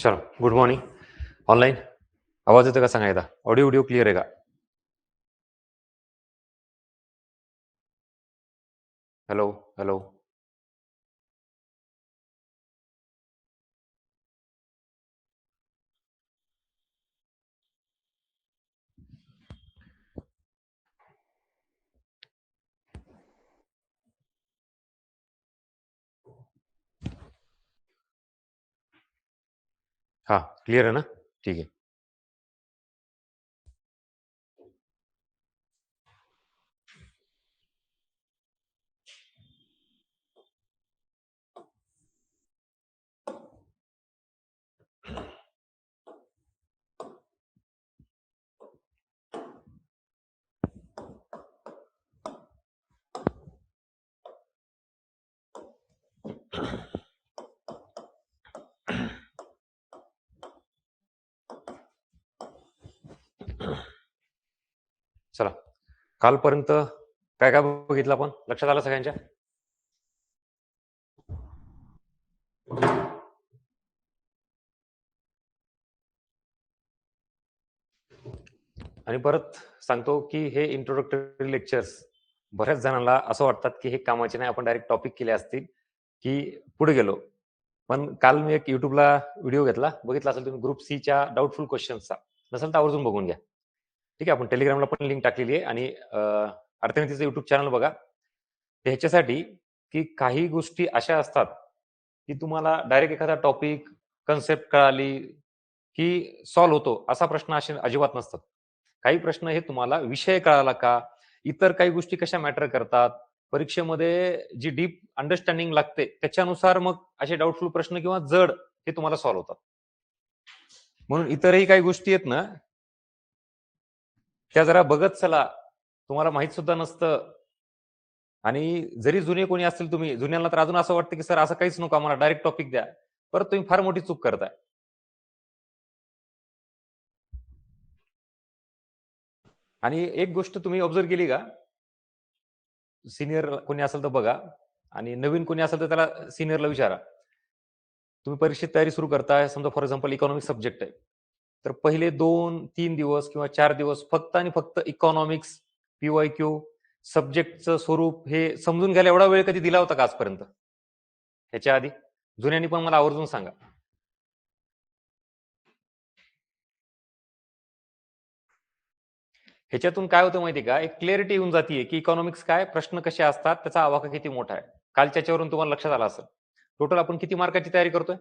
चलो good morning. Online आवाज येतो का सांगा एकदा? ऑडिओ व्हिडिओ क्लिअर आहे का? Hello hello. हा क्लिअर आहे ना? ठीक आहे. चला, कालपर्यंत काय काय बघितलं आपण? लक्षात आलं सगळ्यांच्या? आणि परत सांगतो की हे इंट्रोडक्टरी लेक्चर्स बऱ्याच जणांना असं वाटतात की हे कामाचे नाही, आपण डायरेक्ट टॉपिक केले असतील की पुढे गेलो. पण काल मी एक युट्यूबला व्हिडिओ घेतला, बघितला असेल तुम्ही, ग्रुप सीच्या डाऊटफुल क्वेश्चन्सचा. नसेल तर आवर्जून बघून घ्या. ठीक आहे, आपण टेलिग्रामला पण लिंक टाकलेली आहे आणि अर्थनीतीचं युट्यूब चॅनल बघा. ह्याच्यासाठी की काही गोष्टी अशा असतात की तुम्हाला डायरेक्ट एखादा टॉपिक, कन्सेप्ट कळाली की सॉल्व्ह होतो, असा प्रश्न असे अजिबात नसतात. काही प्रश्न हे तुम्हाला विषय कळाला का, इतर काही गोष्टी कशा मॅटर करतात, परीक्षेमध्ये जी डीप अंडरस्टँडिंग लागते त्याच्यानुसार मग असे डाऊटफुल प्रश्न किंवा जड हे तुम्हाला सॉल्व्ह होतात. म्हणून इतरही काही गोष्टी आहेत ना, त्या जरा बघत चला. तुम्हाला माहित सुद्धा नसतं. आणि जरी जुने कोणी असतील, तुम्ही जुन्यांना तर अजून असं वाटतं की सर असं काहीच नको आम्हाला, डायरेक्ट टॉपिक द्या. परत तुम्ही फार मोठी चूक करताय. आणि एक गोष्ट तुम्ही ऑब्झर्व केली का, सिनियर कोणी असेल तर बघा, आणि नवीन कोणी असेल तर त्याला सिनियरला विचारा. तुम्ही परीक्षेत तयारी सुरू करताय, समजा फॉर एक्झाम्पल इकॉनॉमिक्स सब्जेक्ट आहे, तर पहिले 2-3 दिवस किंवा 4 दिवस फक्त आणि फक्त इकॉनॉमिक्स, पीवायक्यू सब्जेक्टचं स्वरूप हे समजून घ्यायला एवढा वेळ कधी दिला होता का आजपर्यंत? ह्याच्या आधी जुन्यांनी पण मला आवर्जून सांगा. ह्याच्यातून काय होतं माहिती का, एक क्लॅरिटी येऊन जाते की इकॉनॉमिक्स काय, प्रश्न कसे असतात, त्याचा आवाका किती मोठा आहे. कालच्यावरून तुम्हाला लक्षात आलं असेल. टोटल आपण किती मार्काची तयारी करतोय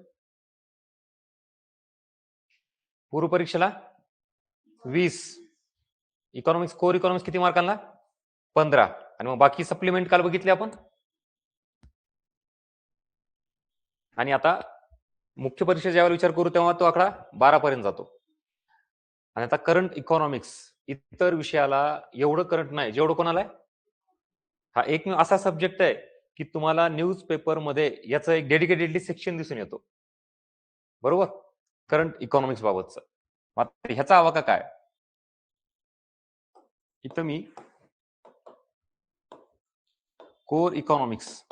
पूर्व परीक्षेला? 20. इकॉनॉमिक्स, कोर इकॉनॉमिक्स किती मार्कांना? 15. आणि मग बाकी सप्लिमेंट काल बघितले आपण. आणि आता मुख्य परीक्षा ज्यावेळेला विचार करू तेव्हा तो आकडा 12 पर्यंत जातो. आणि आता करंट इकॉनॉमिक्स इतर विषयाला एवढं करंट नाही जेवढं कोणाला आहे. हा एक असा सब्जेक्ट आहे की तुम्हाला न्यूज पेपर मध्ये याचं एक डेडिकेटेडली सेक्शन दिसून येतो, बरोबर, करंट इकॉनॉमिक्स बाबतचं. मात्र ह्याचा आवाका काय, इथं मी कोर इकॉनॉमिक्स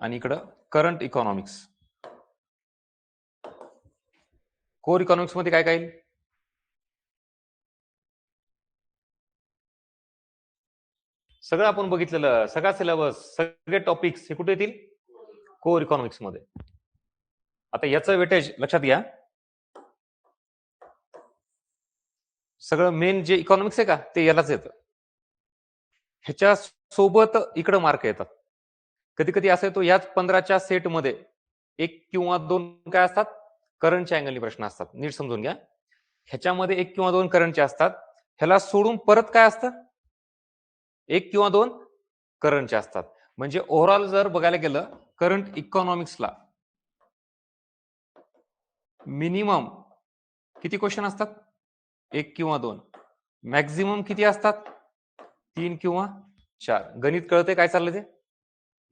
आणि इकडं करंट इकॉनॉमिक्स. कोर इकॉनॉमिक्स मध्ये काय काय येईल? सगळं आपण बघितलेलं, सगळा सिलेबस, सगळे टॉपिक्स हे कुठे येतील? कोर इकॉनॉमिक्स मध्ये. आता याचं वेटेज लक्षात घ्या. सगळं मेन जे इकॉनॉमिक्स आहे का ते यालाच येतं. ह्याच्या सोबत इकडं मार्क येतात. कधी कधी असं येतो, याच 15च्या सेटमध्ये 1 किंवा 2 काय असतात, करंटच्या अँगलनी प्रश्न असतात. नीट समजून घ्या. ह्याच्यामध्ये 1 किंवा 2 करंटचे असतात. ह्याला सोडून परत काय असतं, 1 किंवा 2 करंटचे असतात. म्हणजे ओव्हरऑल जर बघायला गेलं, करंट इकॉनॉमिक्सला मिनिमम किती क्वेश्चन असतात? 1 किंवा 2. मॅक्झिमम किती असतात? 3 किंवा 4. गणित कळते काय चाललं ते?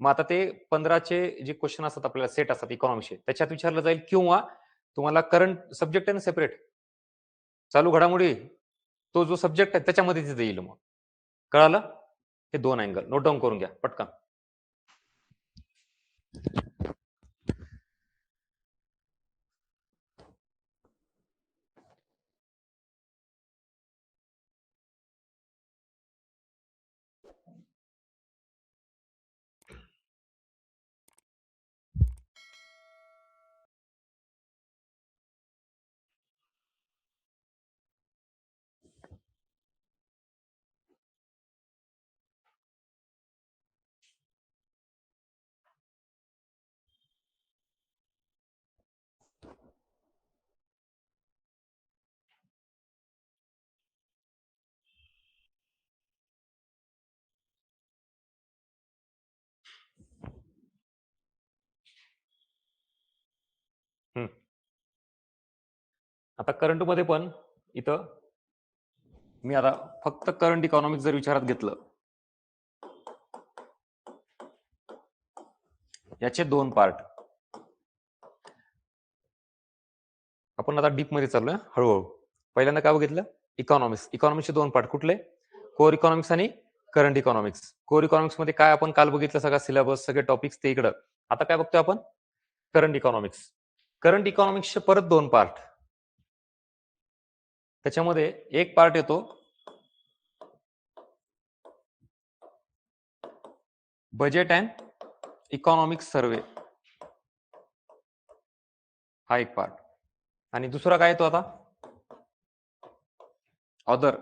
मग आता ते 15चे जे क्वेश्चन असतात आपल्याला सेट असतात इकॉनॉमिक्सचे, त्याच्यात विचारलं जाईल, किंवा तुम्हाला करंट सब्जेक्ट आहे ना सेपरेट, चालू घडामोडी, तो जो सब्जेक्ट आहे त्याच्यामध्ये तिथे येईल. मग कळालं? हे 2 अँगल नोट डाऊन करून घ्या पटकन. आता करंट मध्ये पण इथं मी आता फक्त करंट इकॉनॉमिक्स जर विचारात घेतलं, याचे दोन पार्ट. आपण आता डीप मध्ये चाललोय हळूहळू. पहिल्यांदा काय बघितलं? इकॉनॉमिक्स. इकॉनॉमिक्सचे दोन पार्ट कुठले? कोर इकॉनॉमिक्स आणि करंट इकॉनॉमिक्स. कोर इकॉनॉमिक्स मध्ये काय आपण काल बघितलं, सगळा सिलेबस, सगळे टॉपिक्स ते इकडं. आता काय बघतोय आपण? Current economics. करंट इकॉनॉमिक्सचे परत दोन पार्ट. त्याच्यामध्ये एक पार्ट येतो बजेट अँड इकॉनॉमिक्स सर्वे, हा एक पार्ट. आणि दुसरा काय येतो आता? ऑदर.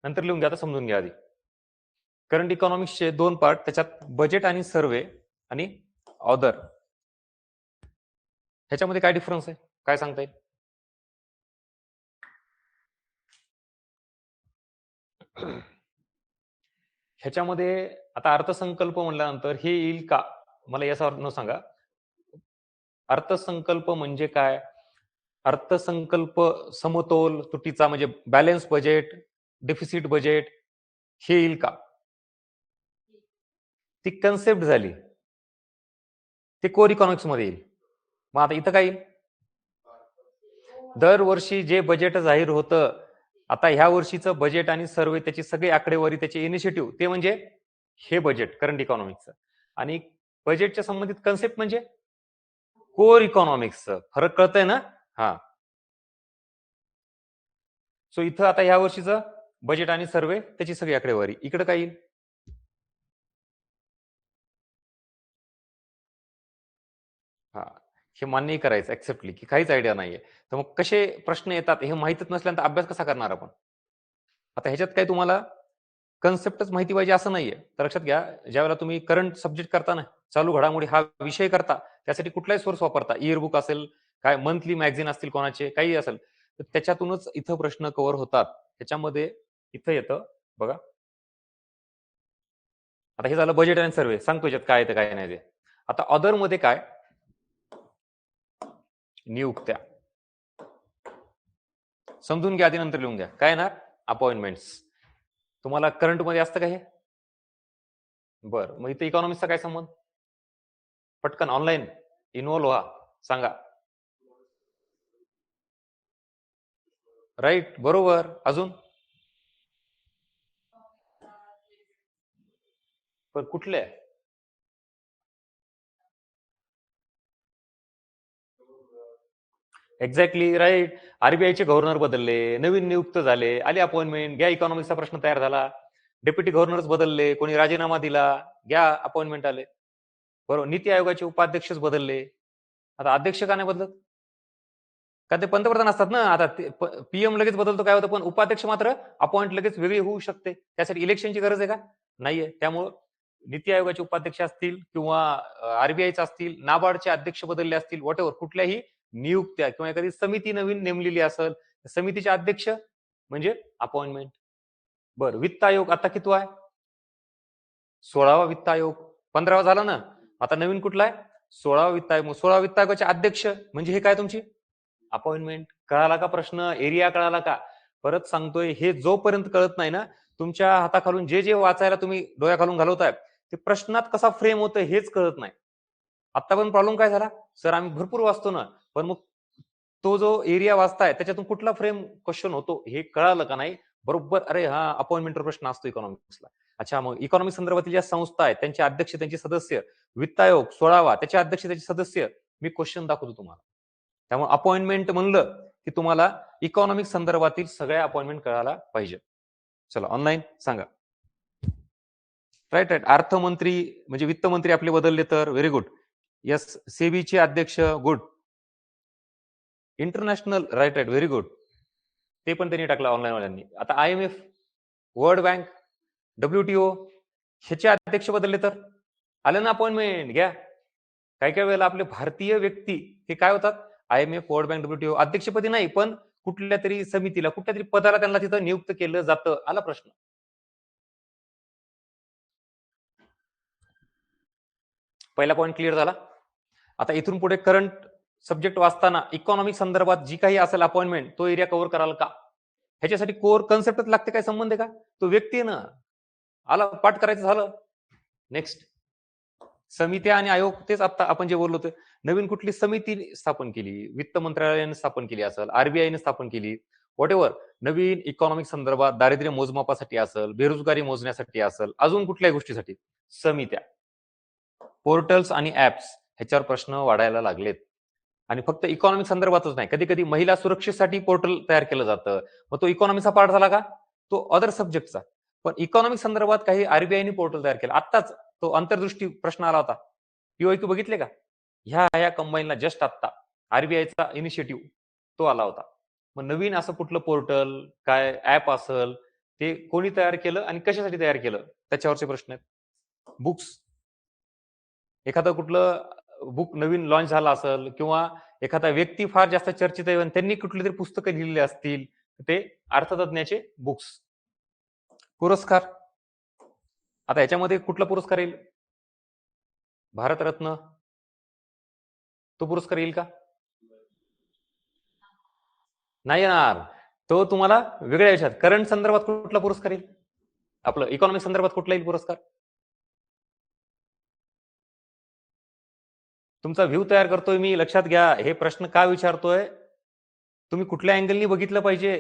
नंतर लिहून घ्या, आता समजून घ्या आधी. करंट इकॉनॉमिक्सचे दोन पार्ट, त्याच्यात बजेट आणि सर्वे आणि ऑदर. ह्याच्यामध्ये काय डिफरन्स आहे, काय सांगता येईल? ह्याच्यामध्ये आता अर्थसंकल्प म्हणल्यानंतर हे येईल का, मला याचा न सांगा. अर्थसंकल्प म्हणजे काय? अर्थसंकल्प समतोल तुटीचा, म्हणजे बॅलन्स बजेट, डेफिसिट बजेट, हे येईल का? ती कन्सेप्ट झाली, ते कोर इकॉनॉमिक्स मध्ये येईल. मग आता इथं काय येईल? दरवर्षी जे बजेट जाहीर होतं, आता ह्या वर्षीचं बजेट आणि सर्वे, त्याची सगळी आकडेवारी, त्याचे इनिशिएटिव्ह, ते म्हणजे हे बजेट करंट इकॉनॉमिक्सचं. आणि बजेटच्या संबंधित कन्सेप्ट म्हणजे कोर इकॉनॉमिक्सचं. फरक कळतंय ना? हा. सो इथं आता ह्या वर्षीचं बजेट आणि सर्वे, त्याची सगळी आकडेवारी. इकडे काय येईल? हा, हे मान्य करायचं ऍक्सेप्टली की काहीच आयडिया नाहीये. तर मग कसे प्रश्न येतात हे माहितच नसल्यानंतर अभ्यास कसा करणार आपण? आता ह्याच्यात काय तुम्हाला कन्सेप्टच माहिती पाहिजे असं नाहीये. तर लक्षात घ्या, ज्यावेळेला तुम्ही करंट सब्जेक्ट करता ना, चालू घडामोडी हा विषय करता, त्यासाठी कुठलाही सोर्स वापरता, इयर बुक असेल, काय मंथली मॅगझिन असतील कोणाचे, काही असेल, तर त्याच्यातूनच इथं प्रश्न कव्हर होतात. त्याच्यामध्ये इथं येतं बघा. आता हे झालं बजेट आणि सर्वे, सांगतो याच्यात काय येतं काय नाही ते. आता अदर मध्ये काय? नियुक्त्या. समजून घ्या आधी, नंतर लिहून घ्या. काय येणार? अपॉइंटमेंट्स. तुम्हाला करंट मध्ये असतं का हे? बरं, मग इथे इकॉनॉमिक्सचा काय संबंध? पटकन ऑनलाईन इन्व्हॉल्व व्हा, सांगा. राईट, बरोबर. अजून? पण कुठले? Exactly right. आरबीआयचे गव्हर्नर बदलले, नवीन नियुक्त झाले, आले अपॉइंटमेंट, घ्या इकॉनॉमिक्सचा प्रश्न तयार झाला. डेप्युटी गव्हर्नर्स बदलले, कोणी राजीनामा दिला, घ्या अपॉइंटमेंट आले. बरोबर. नीती आयोगाचे उपाध्यक्षच बदलले, आता अध्यक्ष का नाही बदलत? का ते पंतप्रधान असतात ना. आता पीएम लगेच बदलतो काय होतं, पण उपाध्यक्ष मात्र अपॉइंट लगेच वेगळी होऊ शकते. त्यासाठी इलेक्शनची गरज आहे का? नाहीये. त्यामुळं नीती आयोगाचे उपाध्यक्ष असतील किंवा आरबीआयचे असतील, नाबार्डचे अध्यक्ष बदलले असतील, व्हॉट एव्हर, कुठल्याही नियुक्त्या किंवा एखादी समिती नवीन नेमलेली असेल, समितीचे अध्यक्ष म्हणजे अपॉइंटमेंट. बरं, वित्त आयोग आता किती आहे? 16वा वित्त आयोग. 15वा झाला ना, आता नवीन कुठला आहे? 16वा वित्त आयोग. 16वा वित्त आयोगाचे अध्यक्ष म्हणजे हे काय? तुमची अपॉइंटमेंट. कळाला का प्रश्न? एरिया कळाला का? परत सांगतोय, हे जोपर्यंत कळत नाही ना, तुमच्या हाताखालून जे जे वाचायला तुम्ही डोळ्याखालून घालवताय, ते प्रश्नात कसा फ्रेम होतं हेच कळत नाही. आता पण प्रॉब्लेम काय झाला? सर आम्ही भरपूर वाचतो ना, पण मग तो जो एरिया वाचताय त्याच्यातून कुठला फ्रेम क्वेश्चन होतो हे कळालं का नाही बरोबर? अरे हा, अपॉइंटमेंटवर प्रश्न असतो इकॉनॉमिक्सला. अच्छा, मग इकॉनॉमिक संदर्भातील ज्या संस्था आहेत त्यांचे अध्यक्ष, त्यांचे सदस्य, वित्त आयोग 16वा त्याचे अध्यक्ष, त्याचे सदस्य, मी क्वेश्चन दाखवतो तुम्हाला. त्यामुळे अपॉइंटमेंट म्हणलं की तुम्हाला इकॉनॉमिक संदर्भातील सगळ्या अपॉइंटमेंट कळायला पाहिजे. चला ऑनलाईन सांगा. Right right. अर्थमंत्री म्हणजे वित्तमंत्री आपले बदलले तर व्हेरी गुड. यस. सेबीचे अध्यक्ष good. International right right very good. ते पण त्यांनी टाकलं ऑनलाईन वाल्यांनी. आता IMF, वर्ल्ड बँक, WTO ह्याचे अध्यक्ष बदलले तर आलं ना अपॉइंटमेंट घ्या. काही काही वेळेला आपले भारतीय व्यक्ती हे काय होतात, IMF, वर्ल्ड बँक, WTO अध्यक्षपदी नाही, पण कुठल्या तरी समितीला, कुठल्या तरी पदाला त्यांना तिथं नियुक्त केलं जातं. आला प्रश्न. पहिला पॉईंट क्लिअर झाला. आता इथून पुढे करंट सब्जेक्ट वाचताना इकॉनॉमिक संदर्भात जी काही असेल अपॉइंटमेंट तो एरिया कव्हर कराल का, ह्याच्यासाठी कोर कन्सेप्टच लागते. काय संबंध आहे का, तो व्यक्ती आहे ना. आला पाठ करायचं झालं. नेक्स्ट. समित्या आणि आयोग, तेच आता आपण जे बोललो होतो. नवीन कुठली समिती स्थापन केली, वित्त मंत्रालयाने स्थापन केली असेल, RBI ने स्थापन केली, व्हॉट एव्हर. नवीन इकॉनॉमिक संदर्भात दारिद्र्य मोजमापासाठी असेल, बेरोजगारी मोजण्यासाठी असेल, अजून कुठल्याही गोष्टीसाठी समित्या, पोर्टल्स आणि ऍप्स ह्याच्यावर प्रश्न वाढायला लागलेत. आणि फक्त इकॉनॉमिक संदर्भातच नाही, कधी कधी महिला सुरक्षेसाठी पोर्टल तयार केलं जातं. मग तो इकॉनॉमिकचा पार्ट झाला का, तो अदर सब्जेक्टचा. पण इकॉनॉमिक संदर्भात काही RBI ने पोर्टल तयार केलं. आत्ताच तो अंतर्दृष्टी प्रश्न आला होता. POQ बघितले का, ह्या कंबाईनला जस्ट आत्ता RBIचा इनिशिएटिव्ह तो आला होता. मग नवीन असं कुठलं पोर्टल, काय ऍप असेल, ते कोणी तयार केलं आणि कशासाठी तयार केलं, त्याच्यावरचे प्रश्न आहेत. बुक्स, एखादं कुठलं बुक नवीन लॉन्च झालं असेल, किंवा एखादा व्यक्ती फार जास्त चर्चित आहे, त्यांनी कुठली तरी पुस्तकं लिहिलेली असतील, ते अर्थतज्ञाचे बुक्स. पुरस्कार, आता याच्यामध्ये कुठला पुरस्कार येईल, भारतरत्न, तो पुरस्कार येईल का, नाही येणार. तो तुम्हाला वेगळ्या याच्यात करंट संदर्भात कुठला पुरस्कार येईल, आपलं इकॉनॉमिक संदर्भात कुठला येईल पुरस्कार. तुमचा व्ह्यू तयार करतोय मी, लक्षात घ्या. हे प्रश्न का विचारतोय, तुम्ही कुठल्या अँगलनी बघितलं पाहिजे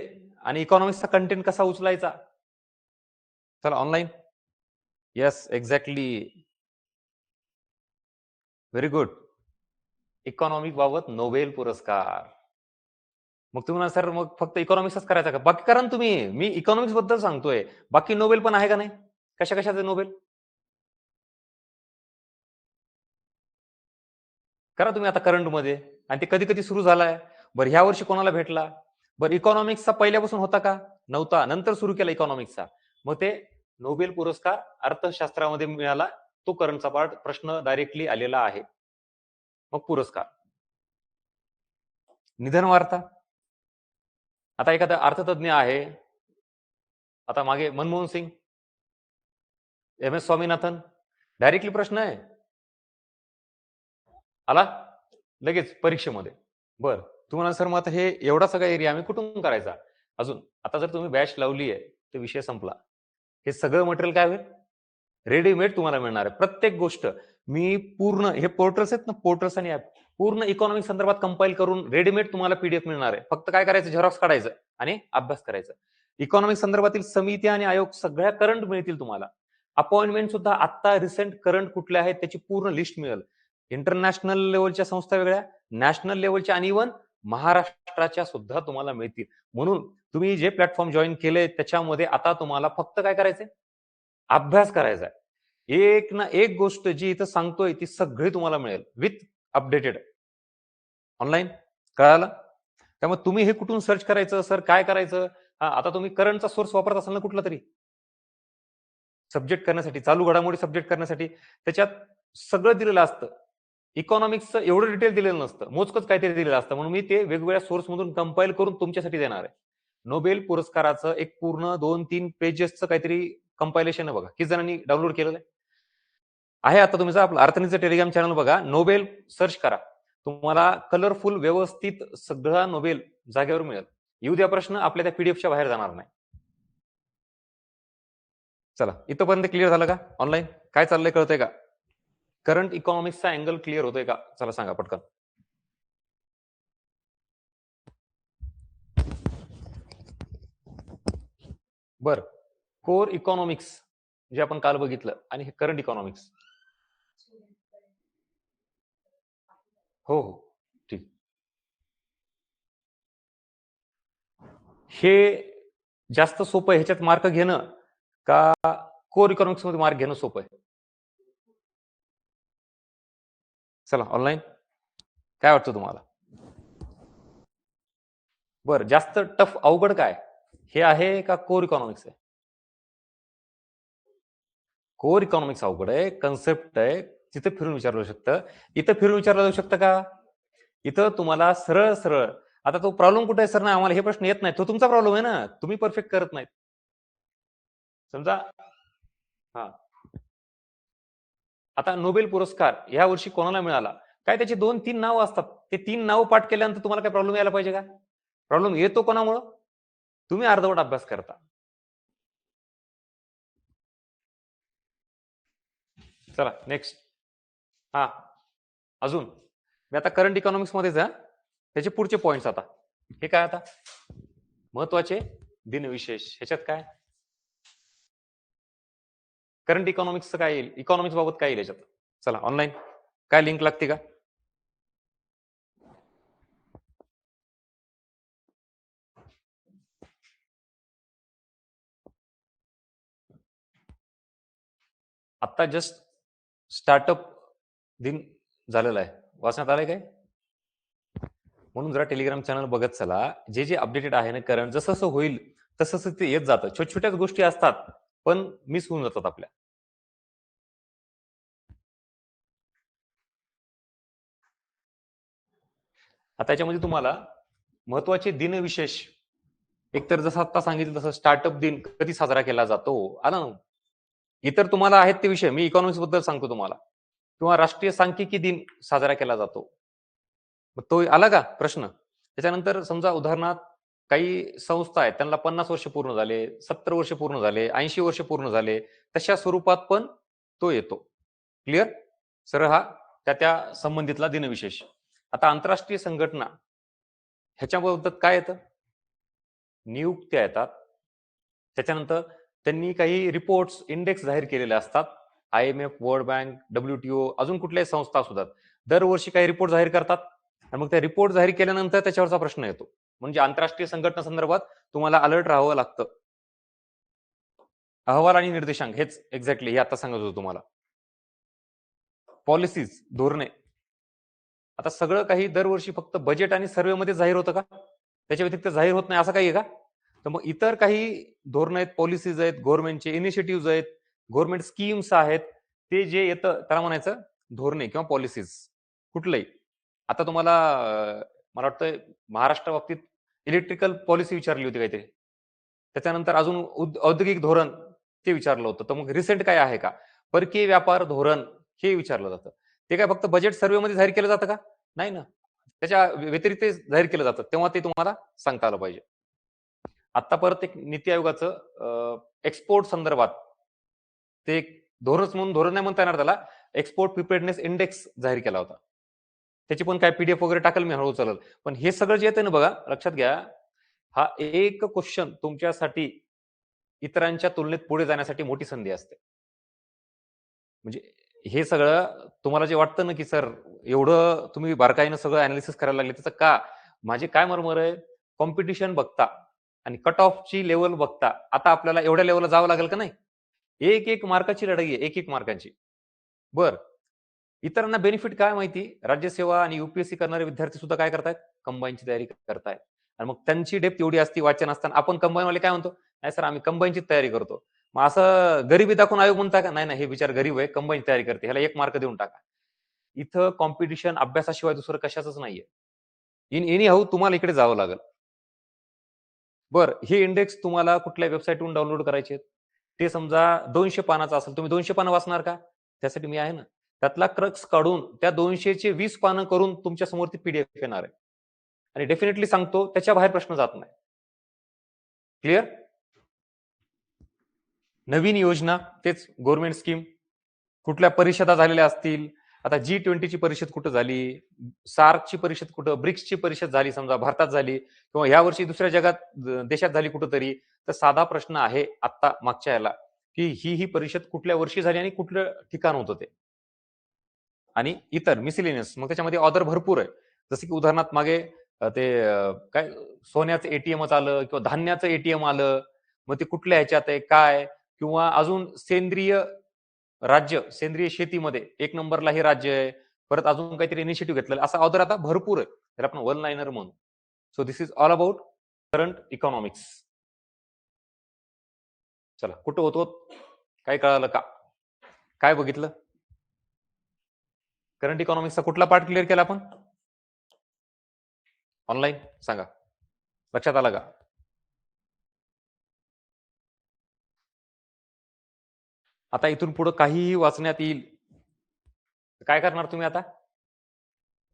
आणि इकॉनॉमिक्सचा कंटेंट कसा उचलायचा. चला online. Yes exactly, very good. Economic बाबत नोबेल पुरस्कार. मग तुम्ही सर मग फक्त इकॉनॉमिक्सच करायचा का, बाकी करा ना तुम्ही. मी इकॉनॉमिक्स बद्दल सांगतोय, बाकी नोबेल पण आहे का नाही, कशा कशाचे नोबेल करा तुम्ही आता करंट मध्ये. आणि ते कधी कधी सुरू झालाय. बरं ह्या वर्षी कोणाला भेटला, बरं इकॉनॉमिक्सचा पहिल्यापासून होता का, नव्हता, नंतर सुरू केला इकॉनॉमिक्सचा. मग ते नोबेल पुरस्कार अर्थशास्त्रामध्ये मिळाला, तो करंटचा पार्ट प्रश्न डायरेक्टली आलेला आहे. मग पुरस्कार, निधन वार्ता. आता एखादा अर्थतज्ञ आहे, आता मागे मनमोहन सिंग, MS स्वामीनाथन, डायरेक्टली प्रश्न आहे आला लगेच परीक्षेमध्ये. बर तुम्हाला सर मग आता हे एवढा सगळा एरिया आम्ही कुठून करायचा. अजून आता जर तुम्ही बॅच लावली आहे तर विषय संपला. हे सगळं मटेरियल काय होईल, रेडीमेड तुम्हाला मिळणार आहे. प्रत्येक गोष्ट मी पूर्ण, हे पोर्टल्स आहेत ना, पोर्टल्स आणि ऍप पूर्ण इकॉनॉमिक संदर्भात कंपाईल करून रेडीमेड तुम्हाला PDF मिळणार आहे. फक्त काय करायचं, झेरॉक्स काढायचं आणि अभ्यास करायचा. इकॉनॉमिक संदर्भातील समिती आणि आयोग सगळ्या करंट मिळतील तुम्हाला. अपॉइंटमेंट सुद्धा आता रिसेंट करंट कुठले आहेत त्याची पूर्ण लिस्ट मिळेल. इंटरनॅशनल लेवलच्या संस्था वेगळ्या, नॅशनल लेवलच्या आणि इव्हन महाराष्ट्राच्या सुद्धा तुम्हाला मिळतील. म्हणून तुम्ही जे प्लॅटफॉर्म जॉईन केले त्याच्यामध्ये आता तुम्हाला फक्त काय करायचंय, अभ्यास करायचा आहे. एक ना एक गोष्ट जी इथं सांगतोय ती सगळी तुम्हाला मिळेल विथ अपडेटेड ऑनलाईन. कळालं. त्यामुळे तुम्ही हे कुठून सर्च करायचं, सर काय करायचं. आता तुम्ही करंटचा सोर्स वापरत असाल ना कुठला तरी सब्जेक्ट करण्यासाठी, चालू घडामोडी सब्जेक्ट करण्यासाठी, त्याच्यात सगळं दिलेलं असतं. इकॉनॉमिक्सचं एवढं डिटेल दिलेलं नसतं, मोजकच काहीतरी दिलेलं असतं. म्हणून मी ते वेगवेगळ्या सोर्स मधून कंपाईल करून तुमच्यासाठी देणार आहे. नोबेल पुरस्काराचं एक पूर्ण 2-3 पेजेसचं काहीतरी कंपायलेशन आहे बघा. किती जणांनी डाउनलोड केलेलं आहे. आता तुम्ही आपलं अर्थनीचं टेलिग्राम चॅनल बघा, नोबेल सर्च करा, तुम्हाला कलरफुल व्यवस्थित सगळा नोबेल जागेवर मिळेल. येऊ द्या प्रश्न, आपल्या त्या पीडीएफच्या बाहेर जाणार नाही. चला इथपर्यंत क्लिअर झालं का, ऑनलाईन काय चाललंय कळतंय का, करंट इकॉनॉमिक्सचा अँगल क्लिअर होतोय का, चला सांगा पटकन. बर कोर इकॉनॉमिक्स जे आपण काल बघितलं, आणि हे करंट इकॉनॉमिक्स. हो हो, ठीक. हे जास्त सोपं आहे ह्याच्यात मार्क घेणं, का कोर इकॉनॉमिक्स मध्ये मार्क घेणं सोपं आहे? चला ऑनलाईन, काय वाटतं तुम्हाला? बरं, जास्त टफ अवघड काय हे आहे का कोर इकॉनॉमिक्स आहे? कोर इकॉनॉमिक्स अवघड आहे, कन्सेप्ट आहे, तिथे फिरून विचारलं जाऊ शकतं. इथं फिरून विचारलं जाऊ शकतं का? इथं तुम्हाला सरळ सरळ, आता तो प्रॉब्लेम कुठे आहे सर, ना आम्हाला हे प्रश्न येत नाही, तो तुमचा प्रॉब्लेम आहे ना, तुम्ही परफेक्ट करत नाहीत. समजा हा, आता नोबेल पुरस्कार या वर्षी कोणाला मिळाला, काय त्याची 2-3 नावं असतात, ते 3 नावं पाठ केल्यानंतर तुम्हाला काय प्रॉब्लेम यायला पाहिजे का? प्रॉब्लेम येतो कोणामुळं? तुम्ही अर्धवट अभ्यास करता. चला नेक्स्ट. हा, अजून मी आता करंट इकॉनॉमिक्स मध्येच आहे, त्याचे पुढचे पॉइंट्स आता. हे काय आता महत्वाचे दिनविशेष, ह्याच्यात काय करंट इकॉनॉमिक्सचं काय येईल, इकॉनॉमिक्स बाबत काय येईल याच्यात? चला ऑनलाईन, काय लिंक लागते का? आता जस्ट स्टार्टअप दिन झालेला आहे, वाचण्यात आलंय काय? म्हणून जरा टेलिग्राम चॅनल बघत चला, जे जे अपडेटेड आहे ना करंट, जसं जसं होईल तसं तसं ते येत जातं. छोट्या छोट्याच गोष्टी असतात पण मिस होऊन जातात आपल्या. आता याच्यामध्ये तुम्हाला महत्वाचे दिनविशेष, एकतर जसं आता सांगितलं तसं स्टार्टअप दिन कधी साजरा केला जातो, आला ना. इतर तुम्हाला आहेत ते विषय, मी इकॉनॉमिक्स बद्दल सांगतो तुम्हाला, किंवा राष्ट्रीय सांख्यिकी दिन साजरा केला जातो. मग तो आला का प्रश्न? त्याच्यानंतर समजा उदाहरणार्थ काही संस्था आहेत, त्यांना 50 वर्ष पूर्ण झाले, 70 वर्ष पूर्ण झाले, 80 वर्ष पूर्ण झाले, तशा स्वरूपात पण तो येतो. क्लिअर? सरळ हा त्या त्या संबंधितला दिनविशेष. आता आंतरराष्ट्रीय संघटना, ह्याच्याबद्दल काय येतं? नियुक्त्या येतात. त्याच्यानंतर त्यांनी काही रिपोर्ट्स, इंडेक्स जाहीर केलेले असतात. IMF, वर्ल्ड बँक, WTO, अजून कुठल्याही संस्था असू द्यात, दरवर्षी काही रिपोर्ट जाहीर करतात, आणि मग त्या रिपोर्ट जाहीर केल्यानंतर त्याच्यावरचा प्रश्न येतो. म्हणजे आंतरराष्ट्रीय संघटना संदर्भात तुम्हाला अलर्ट राहावं लागतं. अहवाल आणि निर्देशांक, हेच एक्झॅक्टली हे आता सांगत होतो तुम्हाला. पॉलिसीज, धोरणे, आता सगळं काही दरवर्षी फक्त बजेट आणि सर्वे मध्ये जाहीर होतं का? त्याच्या व्यतिरिक्त जाहीर होत नाही असं काही आहे का? तर मग इतर काही धोरण आहेत, पॉलिसीज आहेत, गव्हर्नमेंटचे इनिशिएटिव्ह आहेत, गव्हर्नमेंट स्कीम्स आहेत, ते जे येतं त्याला म्हणायचं धोरणे किंवा पॉलिसीज कुठलंही. आता तुम्हाला मला वाटतं महाराष्ट्र बाबतीत इलेक्ट्रिकल पॉलिसी विचारली होती काहीतरी, त्याच्यानंतर अजून औद्योगिक धोरण ते विचारलं होतं. तर मग रिसेंट काय आहे का? परकीय व्यापार धोरण हे विचारलं जातं. ते काय फक्त बजेट सर्वे मध्ये जाहीर केलं जातं का? नाही ना, त्याच्या व्यतिरिक्त जाहीर केलं जातं, तेव्हा ते तुम्हाला सांगता आलं पाहिजे. आता परत एक नीती आयोगाचं एक्सपोर्ट संदर्भात ते एक धोरणच म्हणून, धोरण नाही म्हणता येणार त्याला, एक्सपोर्ट प्रिपेअर्डनेस इंडेक्स जाहीर केला होता. त्याची पण काय पीडीएफ वगैरे टाकेल मी, हळू चालेल. पण हे सगळं जे येतं ना बघा, लक्षात घ्या, हा एक क्वेश्चन तुमच्यासाठी इतरांच्या तुलनेत पुढे जाण्यासाठी मोठी संधी असते. म्हणजे हे सगळं तुम्हाला जे वाटतं ना की सर एवढं तुम्ही बारकाईनं सगळं अनालिसिस करायला लागले, त्याचं का? माझे काय मर्मर आहे, कॉम्पिटिशन बघता आणि कट ऑफची लेवल बघता, आता आपल्याला एवढ्या लेवलला जावं लागेल का नाही? एक एक मार्काची लढाई आहे, एक एक मार्कांची. बर, इतरांना बेनिफिट काय माहिती, राज्यसेवा आणि युपीएससी करणारे विद्यार्थी सुद्धा काय करतायत, कंबाईनची तयारी करतायत. आणि मग त्यांची डेप्थ एवढी असती वाचन असताना, आपण कंबाईनवाले काय म्हणतो, नाही सर आम्ही कंबाईनची तयारी करतो. मग असं गरिबी दाखवून आयोग म्हणता का, नाही नाही हे विचार गरीब आहे, कंबाईनची तयारी करते, ह्याला 1 मार्क देऊन टाका. इथं कॉम्पिटिशन अभ्यासाशिवाय दुसरं कशाच नाहीये. इन एनी हाऊ तुम्हाला इकडे जावं लागेल. बर, हे इंडेक्स तुम्हाला कुठल्या वेबसाईटवरून डाउनलोड करायचे, ते समजा 200 पानाचं असेल, तुम्ही 200 पानं वाचणार का? त्यासाठी मी आहे ना. त्यातला क्रक्स काढून त्या 200चे 20 पानं करून तुमच्या समोर ती पीडीएफ येणार आहे. आणि डेफिनेटली सांगतो, त्याच्या बाहेर प्रश्न जात नाही. क्लिअर? नवीन योजना, तेच गव्हर्नमेंट स्कीम, कुठल्या परिषदा झालेल्या असतील. आता G20ची परिषद कुठं झाली, सार्कची परिषद कुठं, ब्रिक्सची परिषद झाली समजा भारतात झाली, किंवा या वर्षी दुसऱ्या जगात देशात झाली कुठंतरी, तर साधा प्रश्न आहे आता मागच्या याला, की ही परिषद कुठल्या वर्षी झाली आणि कुठलं ठिकाण होतं ते, आणि इतर मिसिलेनियस. मग त्याच्यामध्ये ऑदर भरपूर आहे. जसं की उदाहरणार्थ मागे ते काय सोन्याचं एटीएमच आलं किंवा धान्याचं एटीएम आलं. मग ते कुठल्या ह्याच्यात आहे काय, किंवा अजून सेंद्रिय राज्य, सेंद्रिय शेतीमध्ये एक नंबरला हे राज्य आहे. परत अजून काहीतरी इनिशिएटिव्ह घेतलेलं, असं ऑदर आता भरपूर आहे. त्याला आपण वन लाईनर म्हणू. So this is all about current economics. चला, कुठं होतो, काय कळालं का, काय बघितलं? करंट इकॉनॉमिक्सचा कुठला पार्ट क्लिअर केला आपण ऑनलाईन? सांगा, लक्षात आलं का? आता इथून पुढे काहीही वाचण्यात येईल, काय करणार तुम्ही आता?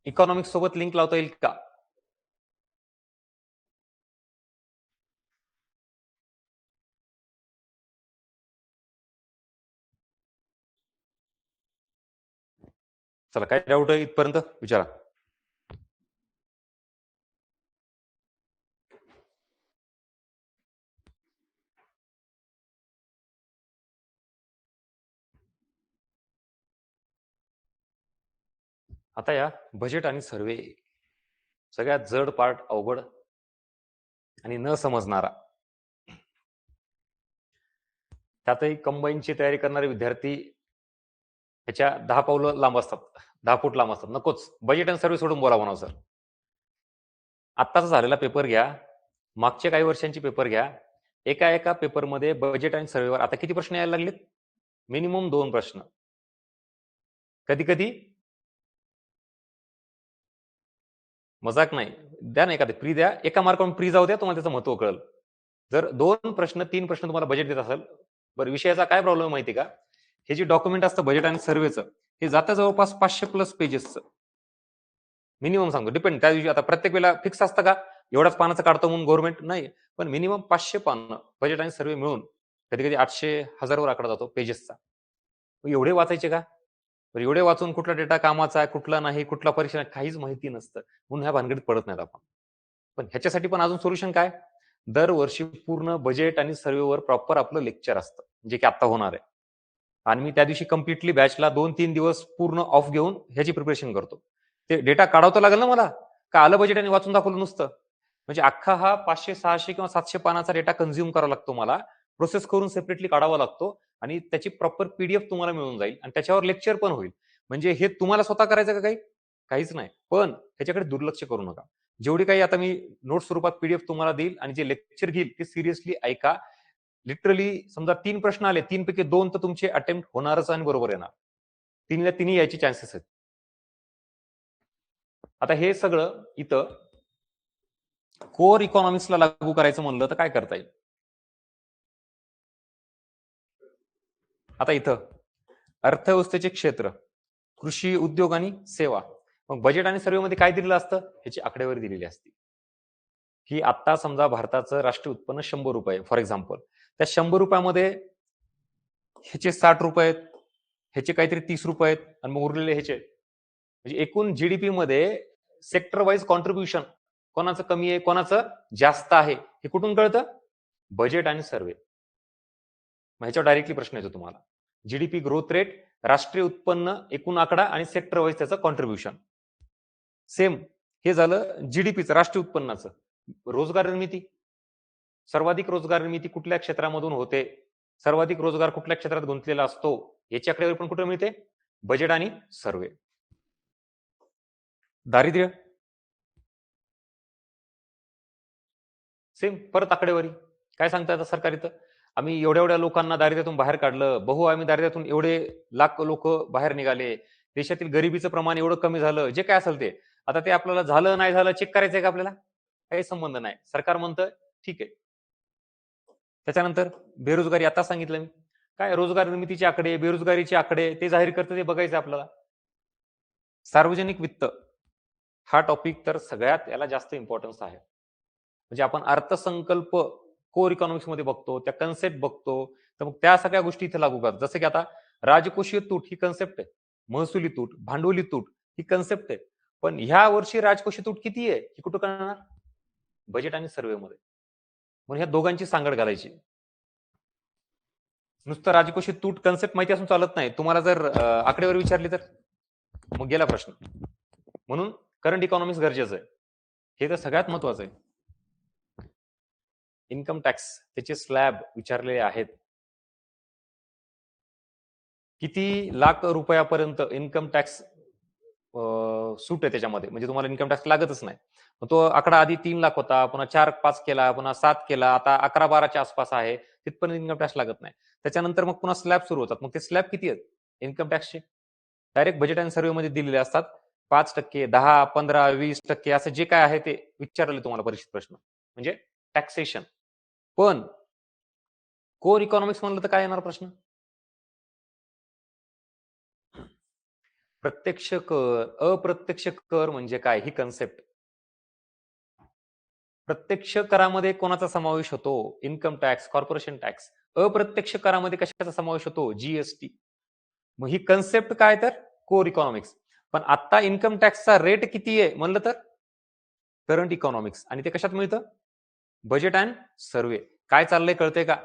इकॉनॉमिक्स सोबत लिंक लावता येईल का? चला, काय डाऊट आहे इथपर्यंत विचारा. आता या बजेट आणि सर्वे, सगळ्यात जड पार्ट, अवघड आणि न समजणारा. त्यातही कंबाईनची तयारी करणारे विद्यार्थी ह्याच्या 10 पावलं लांब असतात, 10 फूट लांब असतात. नकोच, बजेट आणि सर्वे सोडून बोला म्हणा सर. आत्ताचा झालेला पेपर घ्या, मागच्या काही वर्षांची पेपर घ्या, एका एका पेपरमध्ये बजेट आणि सर्वेवर आता किती प्रश्न यायला लागलेत? मिनिमम 2 प्रश्न, कधी कधी मजाक नाही. द्या ना एखादे प्री द्या, एका मार्कावरून प्री जाऊ द्या, तुम्हाला त्याचं महत्व कळेल. जर 2 प्रश्न 3 प्रश्न तुम्हाला बजेट देत असेल, बरं विषयाचा काय प्रॉब्लेम माहिती का, हे जे डॉक्युमेंट असतं बजेट आणि सर्वेचं, हे जातं जवळपास 500 प्लस पेजेसचं मिनिमम सांगतो. डिपेंड, त्या दिवशी आता प्रत्येक वेळेला फिक्स असतं का एवढाच पानाचं काढतो म्हणून गव्हर्नमेंट नाही, पण मिनिमम 500 पानं बजेट आणि सर्वे मिळून कधी कधी 800-1000 वर आकडा जातो पेजेसचा. एवढे वाचायचे का? तर एवढे वाचून कुठला डेटा कामाचा आहे, कुठला नाही, कुठला परीक्षा काहीच माहिती नसतं, म्हणून ह्या भानगडीत पडत नाहीत आपण. पण ह्याच्यासाठी पण अजून सोल्युशन काय, दरवर्षी पूर्ण बजेट आणि सर्वेवर प्रॉपर आपलं लेक्चर असतं, जे की आता होणार आहे. आणि मी त्या दिवशी कम्प्लिटली बॅचला 2-3 दिवस पूर्ण ऑफ घेऊन ह्याची प्रिपरेशन करतो. ते डेटा काढावं लागेल ना मला, का आलं बजेट आणि वाचून दाखवलं नुसतं? म्हणजे अख्खा हा 500-600 किंवा 700 पानाचा डेटा कंझ्युम करावा लागतो मला, प्रोसेस करून सेपरेटली काढावा लागतो, आणि त्याची प्रॉपर पीडीएफ तुम्हाला मिळून जाईल आणि त्याच्यावर लेक्चर पण होईल. म्हणजे हे तुम्हाला स्वतः करायचं का काही? काहीच नाही. पण ह्याच्याकडे दुर्लक्ष करू नका. जेवढी काही आता मी नोट स्वरूपात पीडीएफ तुम्हाला देईल आणि जे लेक्चर घेईल ते सिरियसली ऐका. लिटरली समजा 3 प्रश्न आले, 3 पैकी 2 तर तुमचे अटेम्प्ट होणारच आणि बरोबर येणार. 3ला 3 यायचे चान्सेस आहेत. आता हे सगळं इथं कोर इकॉनॉमिक्सला लागू करायचं म्हणलं तर काय करता येईल? आता इथं अर्थव्यवस्थेचे क्षेत्र, कृषी, उद्योग आणि सेवा. मग बजेट आणि सर्वेमध्ये काय दिलेलं असतं? ह्याची आकडेवारी दिलेली असते, की आता समजा भारताचं राष्ट्रीय उत्पन्न 100 रुपये फॉर एक्झाम्पल, त्या 100 रुपयामध्ये ह्याचे 60 रुपये आहेत, ह्याचे काहीतरी 30 रुपये आहेत, आणि मग उरलेले ह्याचे. म्हणजे एकूण जीडीपी मध्ये सेक्टर वाईज कॉन्ट्रीब्युशन कोणाचं कमी आहे, कोणाचं जास्त आहे, हे कुठून कळतं? बजेट आणि सर्वे. ह्याच्यावर डायरेक्टली प्रश्न येतो तुम्हाला. जीडीपी ग्रोथ रेट, राष्ट्रीय उत्पन्न, एकूण आकडा आणि सेक्टर वाईज त्याचं कॉन्ट्रीब्युशन. सेम हे झालं जीडीपीचं, राष्ट्रीय उत्पन्नाचं. रोजगार निर्मिती, सर्वाधिक रोजगार निर्मिती कुठल्या क्षेत्रामधून होते, सर्वाधिक रोजगार कुठल्या क्षेत्रात गुंतलेला असतो, याची आकडेवारी पण कुठे मिळते? बजेट आणि सर्वे. दारिद्र्य, सेम परत आकडेवारी. काय सांगता येतं सरकार इथं? आम्ही एवढ्या एवढ्या लोकांना दारिद्र्यातून बाहेर काढलं, आम्ही दारिद्र्यातून एवढे लाख लोक बाहेर निघाले, देशातील गरिबीचं प्रमाण एवढं कमी झालं, जे काय असेल ते. आता ते आपल्याला झालं नाही झालं चेक करायचंय का आपल्याला? काही संबंध नाही. सरकार म्हणतं ठीक आहे. त्याच्यानंतर बेरोजगारी, आता सांगितलं मी. काय रोजगार निर्मितीचे आकडे, बेरोजगारीचे आकडे ते जाहीर करतं, ते बघायचं आपल्याला. सार्वजनिक वित्त हा टॉपिक तर सगळ्यात याला जास्त इम्पॉर्टन्स आहे. म्हणजे आपण अर्थसंकल्प कोर इकॉनॉमिक्स मध्ये बघतो, त्या कन्सेप्ट बघतो, तर मग त्या सगळ्या गोष्टी इथे लागू करतात. जसं की आता राजकोषीय तूट ही कन्सेप्ट आहे, महसुली तूट, भांडवली तूट ही कन्सेप्ट आहे. पण ह्या वर्षी राजकोषीय तूट किती आहे ही कुठं करणार? बजेट आणि सर्वे मध्ये. म्हणून ह्या दोघांची सांगड घालायची. नुसतं राजकोषी तूट कन्सेप्ट माहिती असून चालत नाही. तुम्हाला जर आकडेवारी विचारली तर मग गेला प्रश्न. म्हणून करंट इकॉनॉमिक्स गरजेचं आहे. हे तर सगळ्यात महत्वाचं आहे. इन्कम टॅक्स त्याचे स्लॅब विचारलेले आहेत. किती लाख रुपयापर्यंत इन्कम टॅक्स सूट आहे त्याच्यामध्ये, म्हणजे तुम्हाला इन्कम टॅक्स लागतच नाही. तो आकडा आधी 3 लाख होता, पुन्हा 4-5 केला, पुन्हा 7 केला, आता 11-12च्या आसपास आहे. तिथपर्यंत इन्कम टॅक्स लागत नाही. त्याच्यानंतर मग पुन्हा स्लॅब सुरू होतात. मग ते स्लॅब किती आहेत इन्कम टॅक्सचे? डायरेक्ट बजेट अँड सर्व्हे मध्ये दिलेले असतात. 5%, 10, 15, 20% असं जे काय आहे ते विचारले तुम्हाला परीक्षेत प्रश्न, म्हणजे टॅक्सेशन. पण कोर इकॉनॉमिक्स म्हणलं तर काय येणार प्रश्न? प्रत्यक्ष कर, अप्रत्यक्ष कर म्हणजे काय ही कन्सेप्ट. प्रत्यक्ष करामध्ये कोणाचा समावेश होतो? Income tax, corporation tax. अप्रत्यक्ष करामध्ये कशाचा समावेश होतो? जीएसटी. मग ही कन्सेप्ट काय तर कोर इकॉनॉमिक्स. पण आता इन्कम टॅक्सचा रेट किती आहे म्हणलं तर करंट इकॉनॉमिक्स. आणि ते कशात मिळतं? बजेट अँड सर्वे. काय चाललंय कळतंय का?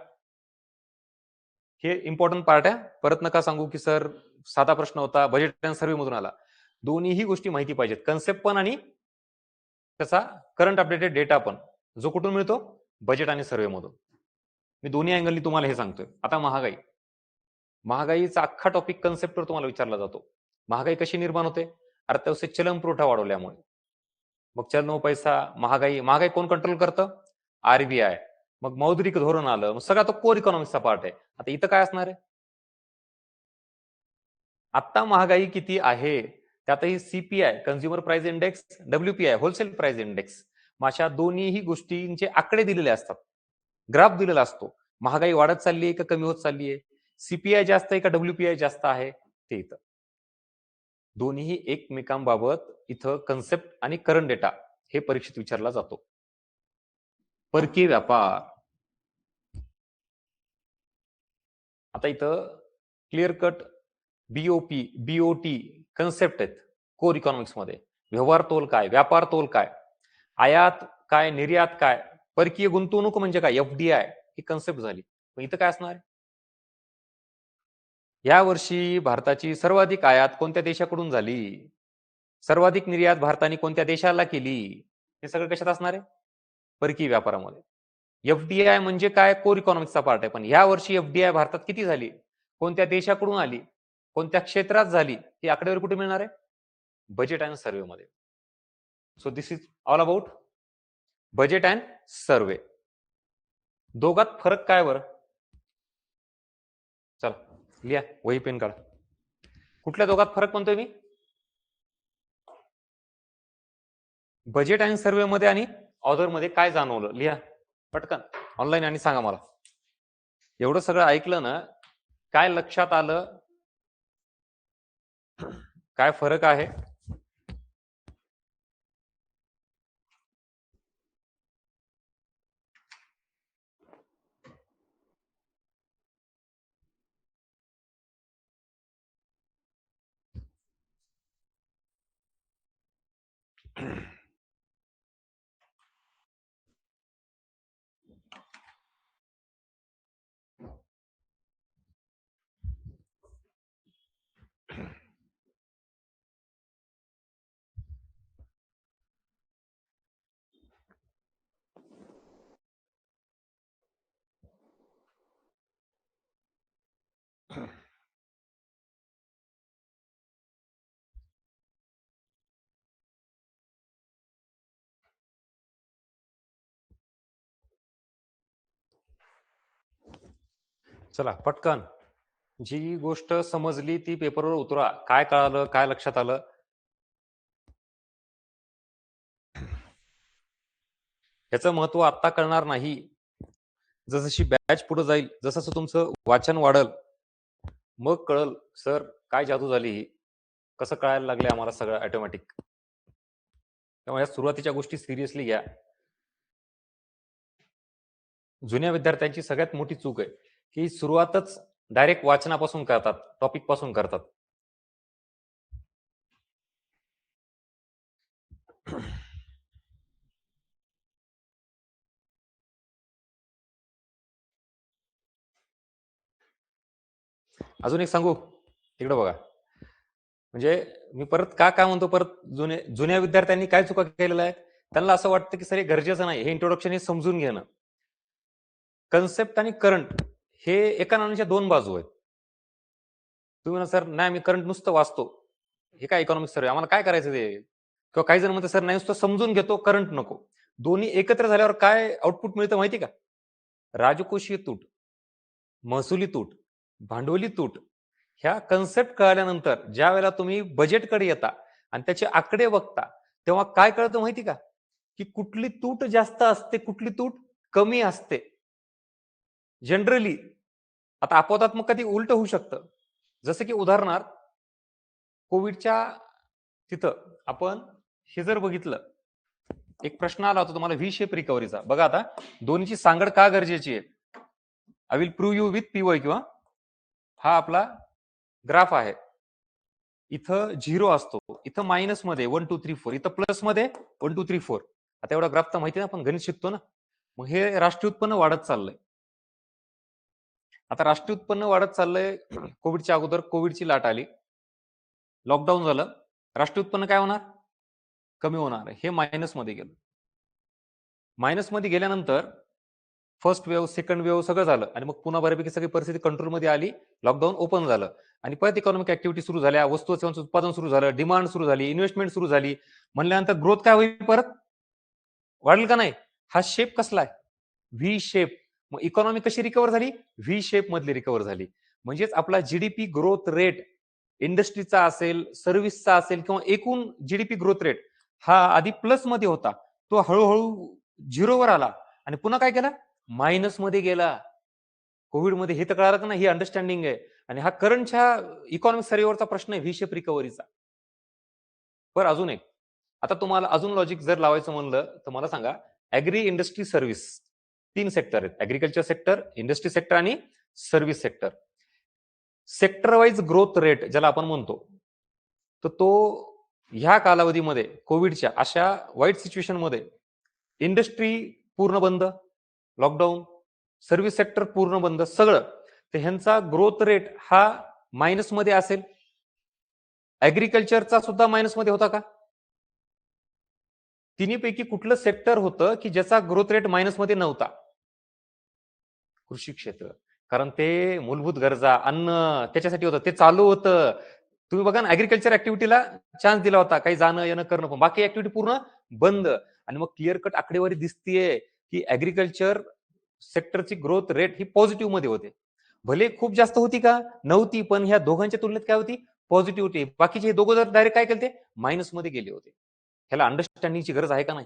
हे इम्पॉर्टंट पार्ट आहे. परत नका सांगू की सर साधा प्रश्न होता, बजेट अँड सर्वे मधून आला. दोन्हीही गोष्टी माहिती पाहिजेत, कन्सेप्ट पण आणि त्याचा करंट अपडेटेड डेटा पण, जो कुठून मिळतो? बजेट आणि सर्वे मधून. मी दोन्ही अँगलनी तुम्हाला हे सांगतोय. आता महागाईचा अख्खा टॉपिक कन्सेप्टवर तुम्हाला विचारला जातो. महागाई कशी निर्माण होते? अर्थव्यवस्थेत चलन पुरवठा वाढवल्यामुळे. मग चलन पैसा, महागाई कोण कंट्रोल करतं? आरबीआय. मग मौद्रिक धोरण आलं. मग सगळा तो कोर इकॉनॉमिक्सचा पार्ट आहे. आता इथं काय असणार आहे? आता महागाई किती आहे? त्यातही CPI, consumer price index, WPI, wholesale price index. अशा दोन्हीही गोष्टींचे आकडे दिलेले असतात. ग्राफ दिलेला असतो. महागाई वाढत चालली आहे का कमी होत चालली आहे? सीपीआय जास्त आहे का डब्ल्यूपीआय जास्त आहे? ते इथं. दोन्ही एकमेकांबाबत इथं कन्सेप्ट आणि करंट डेटा हे परीक्षेत विचारला जातो. परकीय व्यापार. आता इथं clear cut BOP, BOT concept आहेत कोर इकॉनॉमिक्स मध्ये. व्यवहार तोल काय, व्यापार तोल काय, आयात काय, निर्यात काय, परकीय गुंतवणूक म्हणजे काय, एफडीआय ही कन्सेप्ट झाली. मग इथं काय असणार? या वर्षी भारताची सर्वाधिक आयात कोणत्या देशाकडून झाली? सर्वाधिक निर्यात भारताने कोणत्या देशाला केली? हे सगळं कशात असणार आहे? परकीय व्यापारामध्ये. एफडीआय म्हणजे काय? कोर इकॉनॉमिक्सचा पार्ट आहे. पण या वर्षी एफडीआय भारतात किती झाली? कोणत्या देशाकडून आली? कोणत्या क्षेत्रात झाली? ही आकडेवारी कुठे मिळणार आहे? बजेट अँड सर्वे मध्ये. So this is all about budget and survey. दोघात फरक काय बरं? चला लिहा, वही पेन काढा. कुठल्या दोघात फरक म्हणतोय मी? बजेट अँड सर्वे मध्ये आणि ऑदर मध्ये काय जाणवलं? लिहा पटकन ऑनलाईन आणि सांगा मला. एवढं सगळं ऐकलं ना, काय लक्षात आलं? काय फरक आहे? चला पटकन, जी गोष्ट समजली ती पेपरवर उतरा. काय कळालं, काय लक्षात आलं? याचं महत्व आता कळणार नाही. जसशी बॅच पुढे जाईल, जसं तुमचं वाचन वाढल, मग कळल सर काय जादू झाली ही, कसं कळायला लागले आम्हाला सगळं ऑटोमॅटिक. त्यामुळे या सुरुवातीच्या गोष्टी सिरियसली घ्या. जुन्या विद्यार्थ्यांची सगळ्यात मोठी चूक आहे की सुरुवातच डायरेक्ट वाचनापासून करतात, टॉपिक पासून करतात. अजून एक सांगू, इकडे बघा. म्हणजे मी परत काय म्हणतो, परत जुन्या विद्यार्थ्यांनी काय चुका केलेल्या आहेत, त्यांना असं वाटतं की सर हे गरजेचं नाही, हे इंट्रोडक्शन हे समजून घेणं. कन्सेप्ट आणि करंट हे एका नाण्याच्या दोन बाजू आहेत. तुम्ही म्हणा सर नाही मी करंट नुसतं वाचतो, हे काय इकॉनॉमिक्स सर आम्हाला काय करायचं ते, किंवा काही जण म्हणतात सर नाही नुसतं समजून घेतो करंट नको. दोन्ही एकत्र झाल्यावर काय आउटपुट मिळतं माहिती का? राजकोषीय तूट, महसुली तूट, भांडवली तूट. ह्या कन्सेप्ट कळाल्यानंतर ज्या वेळेला तुम्ही बजेटकडे येता आणि त्याचे आकडे बघता, तेव्हा काय कळतं माहिती का, की कुठली तूट जास्त असते, कुठली तूट कमी असते. जनरली आता अपवादात्मक कधी उलट होऊ शकतं. जसं की उदाहरणार्थ कोविडच्या तिथं आपण हे जर बघितलं, एक प्रश्न आला होता तुम्हाला व्ही शेप रिकव्हरीचा. बघा आता दोन्हीची सांगड का गरजेची आहे. I will prove you with PY किंवा हा आपला ग्राफ आहे. इथं 0 असतो, इथं मायनस मध्ये 1 2 3 4, इथं प्लस मध्ये 1 2 3 4. आता एवढा ग्राफ तर माहिती ना, आपण गणित शिकतो ना. मग हे राष्ट्रीय उत्पन्न वाढत चाललंय. आता राष्ट्रीय उत्पन्न वाढत चाललंय. कोविडच्या अगोदर कोविडची लाट आली, लॉकडाऊन झालं, राष्ट्रीय उत्पन्न काय होणार, कमी होणार. हे मायनस मध्ये गेलं. मायनस मध्ये गेल्यानंतर फर्स्ट वेव्ह, सेकंड वेव्ह सगळं झालं आणि मग पुन्हा बऱ्यापैकी सगळी परिस्थिती कंट्रोलमध्ये आली, लॉकडाऊन ओपन झालं आणि परत इकॉनॉमिक ऍक्टिव्हिटी सुरू झाल्या, वस्तू व सेवांचं उत्पादन सुरू झालं, डिमांड सुरू झाली, इन्व्हेस्टमेंट सुरू झाली. म्हणल्यानंतर ग्रोथ काय होईल, परत वाढेल का नाही. हा शेप कसला आहे, व्ही शेप. मग इकॉनॉमी कशी रिकव्हर झाली, व्ही शेप मधली रिकव्हर झाली. म्हणजेच आपला जीडीपी ग्रोथ रेट इंडस्ट्रीचा असेल, सर्व्हिसचा असेल किंवा एकूण जीडीपी ग्रोथ रेट हा आधी प्लस मध्ये होता, तो हळूहळू झिरोवर आला आणि पुन्हा काय केला, मायनस मध्ये गेला. कोविडमध्ये हे तर कळालं का नाही, ही अंडरस्टँडिंग आहे. आणि हा करंटच्या इकॉनॉमिक सर्व्हेवरचा प्रश्न आहे, व्ही शेप रिकव्हरीचा. बरं अजून एक, आता तुम्हाला अजून लॉजिक जर लावायचं म्हणलं तर मला सांगा, ऍग्री इंडस्ट्री सर्व्हिस, 3 सेक्टर आहेत, ऍग्रिकल्चर सेक्टर, इंडस्ट्री सेक्टर आणि service sector. Sector wise growth rate ज्याला आपण म्हणतो, तर तो ह्या कालावधीमध्ये कोविडच्या अशा वाईट सिच्युएशन मध्ये इंडस्ट्री पूर्ण बंद, लॉकडाऊन, सर्व्हिस सेक्टर पूर्ण बंद, सगळं, तर ह्यांचा ग्रोथ रेट हा मायनस मध्ये असेल. ऍग्रिकल्चरचा सुद्धा मायनस मध्ये होता का? तिन्हीपैकी कुठलं सेक्टर होतं की ज्याचा ग्रोथ रेट मायनस मध्ये नव्हता? कृषी क्षेत्र. कारण ते मूलभूत गरजा, अन्न त्याच्यासाठी होतं, ते चालू होतं. तुम्ही बघा ना, ऍग्रिकल्चर ऍक्टिव्हिटीला चान्स दिला होता, काही जाणं येणं करणं, पण बाकी ऍक्टिव्हिटी पूर्ण बंद. आणि मग क्लिअर कट आकडेवारी दिसतीये की ऍग्रिकल्चर सेक्टरची ग्रोथ रेट ही पॉझिटिव्ह मध्ये होते. भले खूप जास्त होती का, नव्हती, पण ह्या दोघांच्या तुलनेत काय होती, पॉझिटिव्ह होती. बाकीचे हे दोघं जर डायरेक्ट काय केले, मायनस मध्ये गेले होते. ह्याला अंडरस्टँडिंगची गरज आहे का नाही.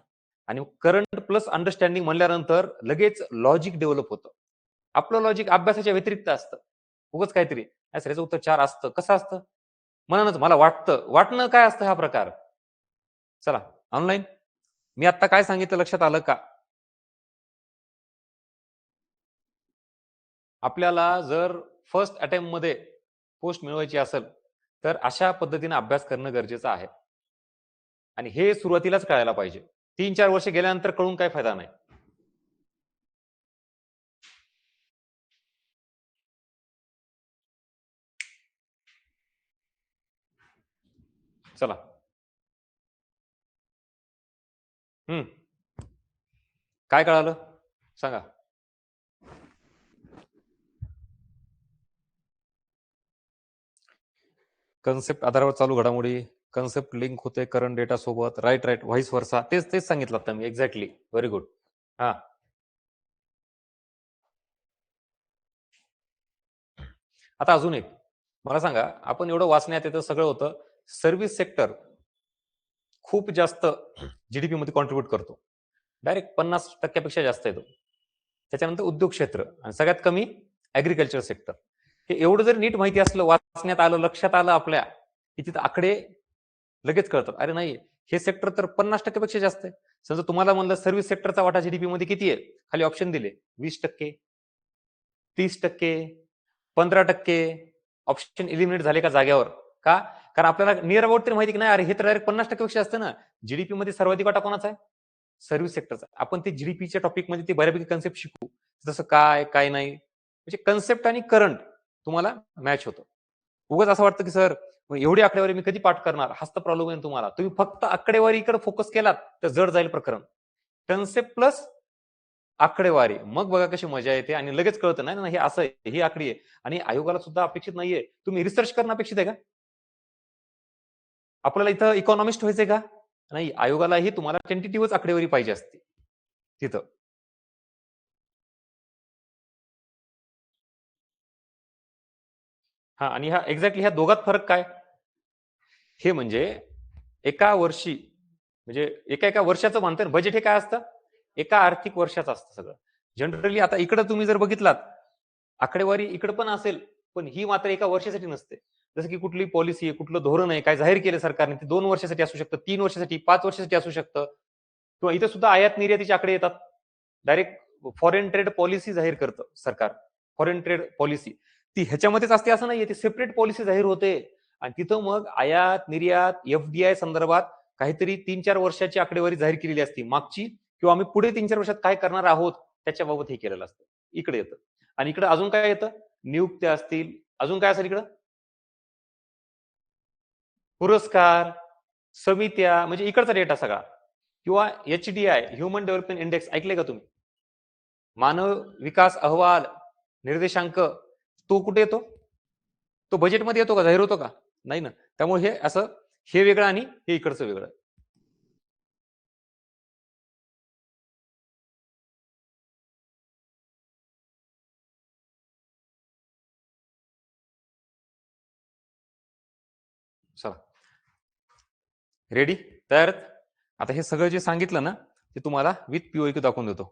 आणि करंट प्लस अंडरस्टँडिंग म्हणल्यानंतर लगेच लॉजिक डेव्हलप होतं. आपलं लॉजिक अभ्यासाच्या व्यतिरिक्त असतं, उगाच काहीतरी याचं उत्तर 4 असतं. कसं असतं, म्हणूनच मला वाटतं, वाटणं काय असतं हा प्रकार. चला ऑनलाईन, मी आता काय सांगितलं लक्षात आलं का? आपल्याला जर फर्स्ट अटेम्प्ट मध्ये पोस्ट मिळवायची असेल तर अशा पद्धतीने अभ्यास करणं गरजेचं आहे. आणि हे सुरुवातीलाच कळायला पाहिजे. 3-4 वर्ष गेल्यानंतर कळून काय फायदा नाही. चला. काय कळालं सांगा. कन्सेप्ट आधारावर चालू घडामोडी, कन्सेप्ट लिंक होते करंट डेटा सोबत, राईट राईट व्हाईस वर्सा, तेच सांगितलं आता मी. Exactly, very good. हा, आता अजून एक मला सांगा, आपण एवढं वाचण्यात येतं, सगळं होतं, सर्व्हिस सेक्टर खूप जास्त जीडीपी मध्ये कॉन्ट्रीब्युट करतो, डायरेक्ट 50% जास्त येतो. त्याच्यानंतर उद्योग क्षेत्र आणि सगळ्यात कमी ऍग्रिकल्चर सेक्टर. हे एवढं जर नीट माहिती असलं, वाचण्यात आलं, लक्षात आलं आपल्या, की तिथं आकडे लगेच कळतात. अरे नाही, हे सेक्टर तर 50% जास्त आहे. समजा तुम्हाला म्हणलं सर्व्हिस सेक्टरचा वाटा जीडीपी मध्ये किती आहे, खाली ऑप्शन दिले, 20%, 30%, 15%. ऑप्शन इलिमिनेट झाले का जाग्यावर? का? कारण आपल्याला नियर अबाउट तरी माहिती की नाही, अरे हे तर डायरेक्ट 50% असतं ना. जीडीपी मध्ये सर्वाधिक वाटा कोणाचा आहे, सर्व्हिस सेक्टरचा. आपण ते जीडीपीच्या टॉपिक मध्ये ते बऱ्यापैकी कन्सेप्ट शिकू, जसं काय काय नाही, म्हणजे कन्सेप्ट आणि करंट तुम्हाला मॅच होतं. उगाच असं वाटतं की सर एवढी आकडेवारी मी कधी पाठ करणार, हाच तर प्रॉब्लेम आहे तुम्हाला. तुम्ही फक्त आकडेवारीकडे फोकस केलात तर जड जाईल प्रकरण. कन्सेप्ट प्लस आकडेवारी, मग बघा कशी मजा येते आणि लगेच कळतं नाही ना हे असं आहे, ही आकडी आहे. आणि आयोगाला सुद्धा अपेक्षित नाहीये तुम्ही रिसर्च करणं अपेक्षित आहे का? आपल्याला इथं इकॉनॉमिस्ट व्हायचंय का? नाही, आयोगालाही तुम्हाला टेंटेटिव्हच आकडेवारी पाहिजे असते तिथं. हा, आणि ह्या एक्झॅक्टली ह्या दोघात फरक काय? हे म्हणजे एका वर्षी म्हणजे एका एका वर्षाचं म्हणतात बजेट हे काय असतं? एका आर्थिक वर्षाचं असतं सगळं. जनरली आता इकडे तुम्ही जर बघितलात, आकडेवारी इकडे पण असेल, पण ही मात्र एका वर्षासाठी नसते. जसं की कुठली पॉलिसी आहे, कुठलं धोरण आहे, काय जाहीर केलं सरकारने, ते 2 वर्षासाठी असू शकतं, 3 वर्षासाठी, 5 वर्षासाठी असू शकतं. किंवा इथे सुद्धा आयात निर्यातीचे आकडे येतात. डायरेक्ट फॉरेन ट्रेड पॉलिसी जाहीर करतं सरकार. फॉरेन ट्रेड पॉलिसी ती ह्याच्यामध्येच असते असं नाहीये, ती सेपरेट पॉलिसी जाहीर होते. आणि तिथं मग आयात निर्यात एफडीआय संदर्भात काहीतरी 3-4 वर्षाची आकडेवारी जाहीर केलेली असती मागची, किंवा आम्ही पुढे 3-4 वर्षात काय करणार आहोत त्याच्याबाबत हे केलेलं असतं. इकडे येतं. आणि इकडे अजून काय येतं? नियुक्त्या असतील, अजून काय असेल इकडं? पुरस्कार, समित्या, म्हणजे इकडचा डेटा सगळा. किंवा एचडीआय, ह्युमन डेव्हलपमेंट इंडेक्स, ऐकले का तुम्ही? मानव विकास अहवाल निर्देशांक, तो कुठे येतो? तो बजेटमध्ये येतो का? जाहीर होतो का? नाही ना. त्यामुळे हे असं, हे वेगळं आणि हे इकडचं वेगळं. चला, रेडी? तयार? आता हे सगळं जे सांगितलं ना, ते तुम्हाला विथ पीओक्यू दाखवून देतो.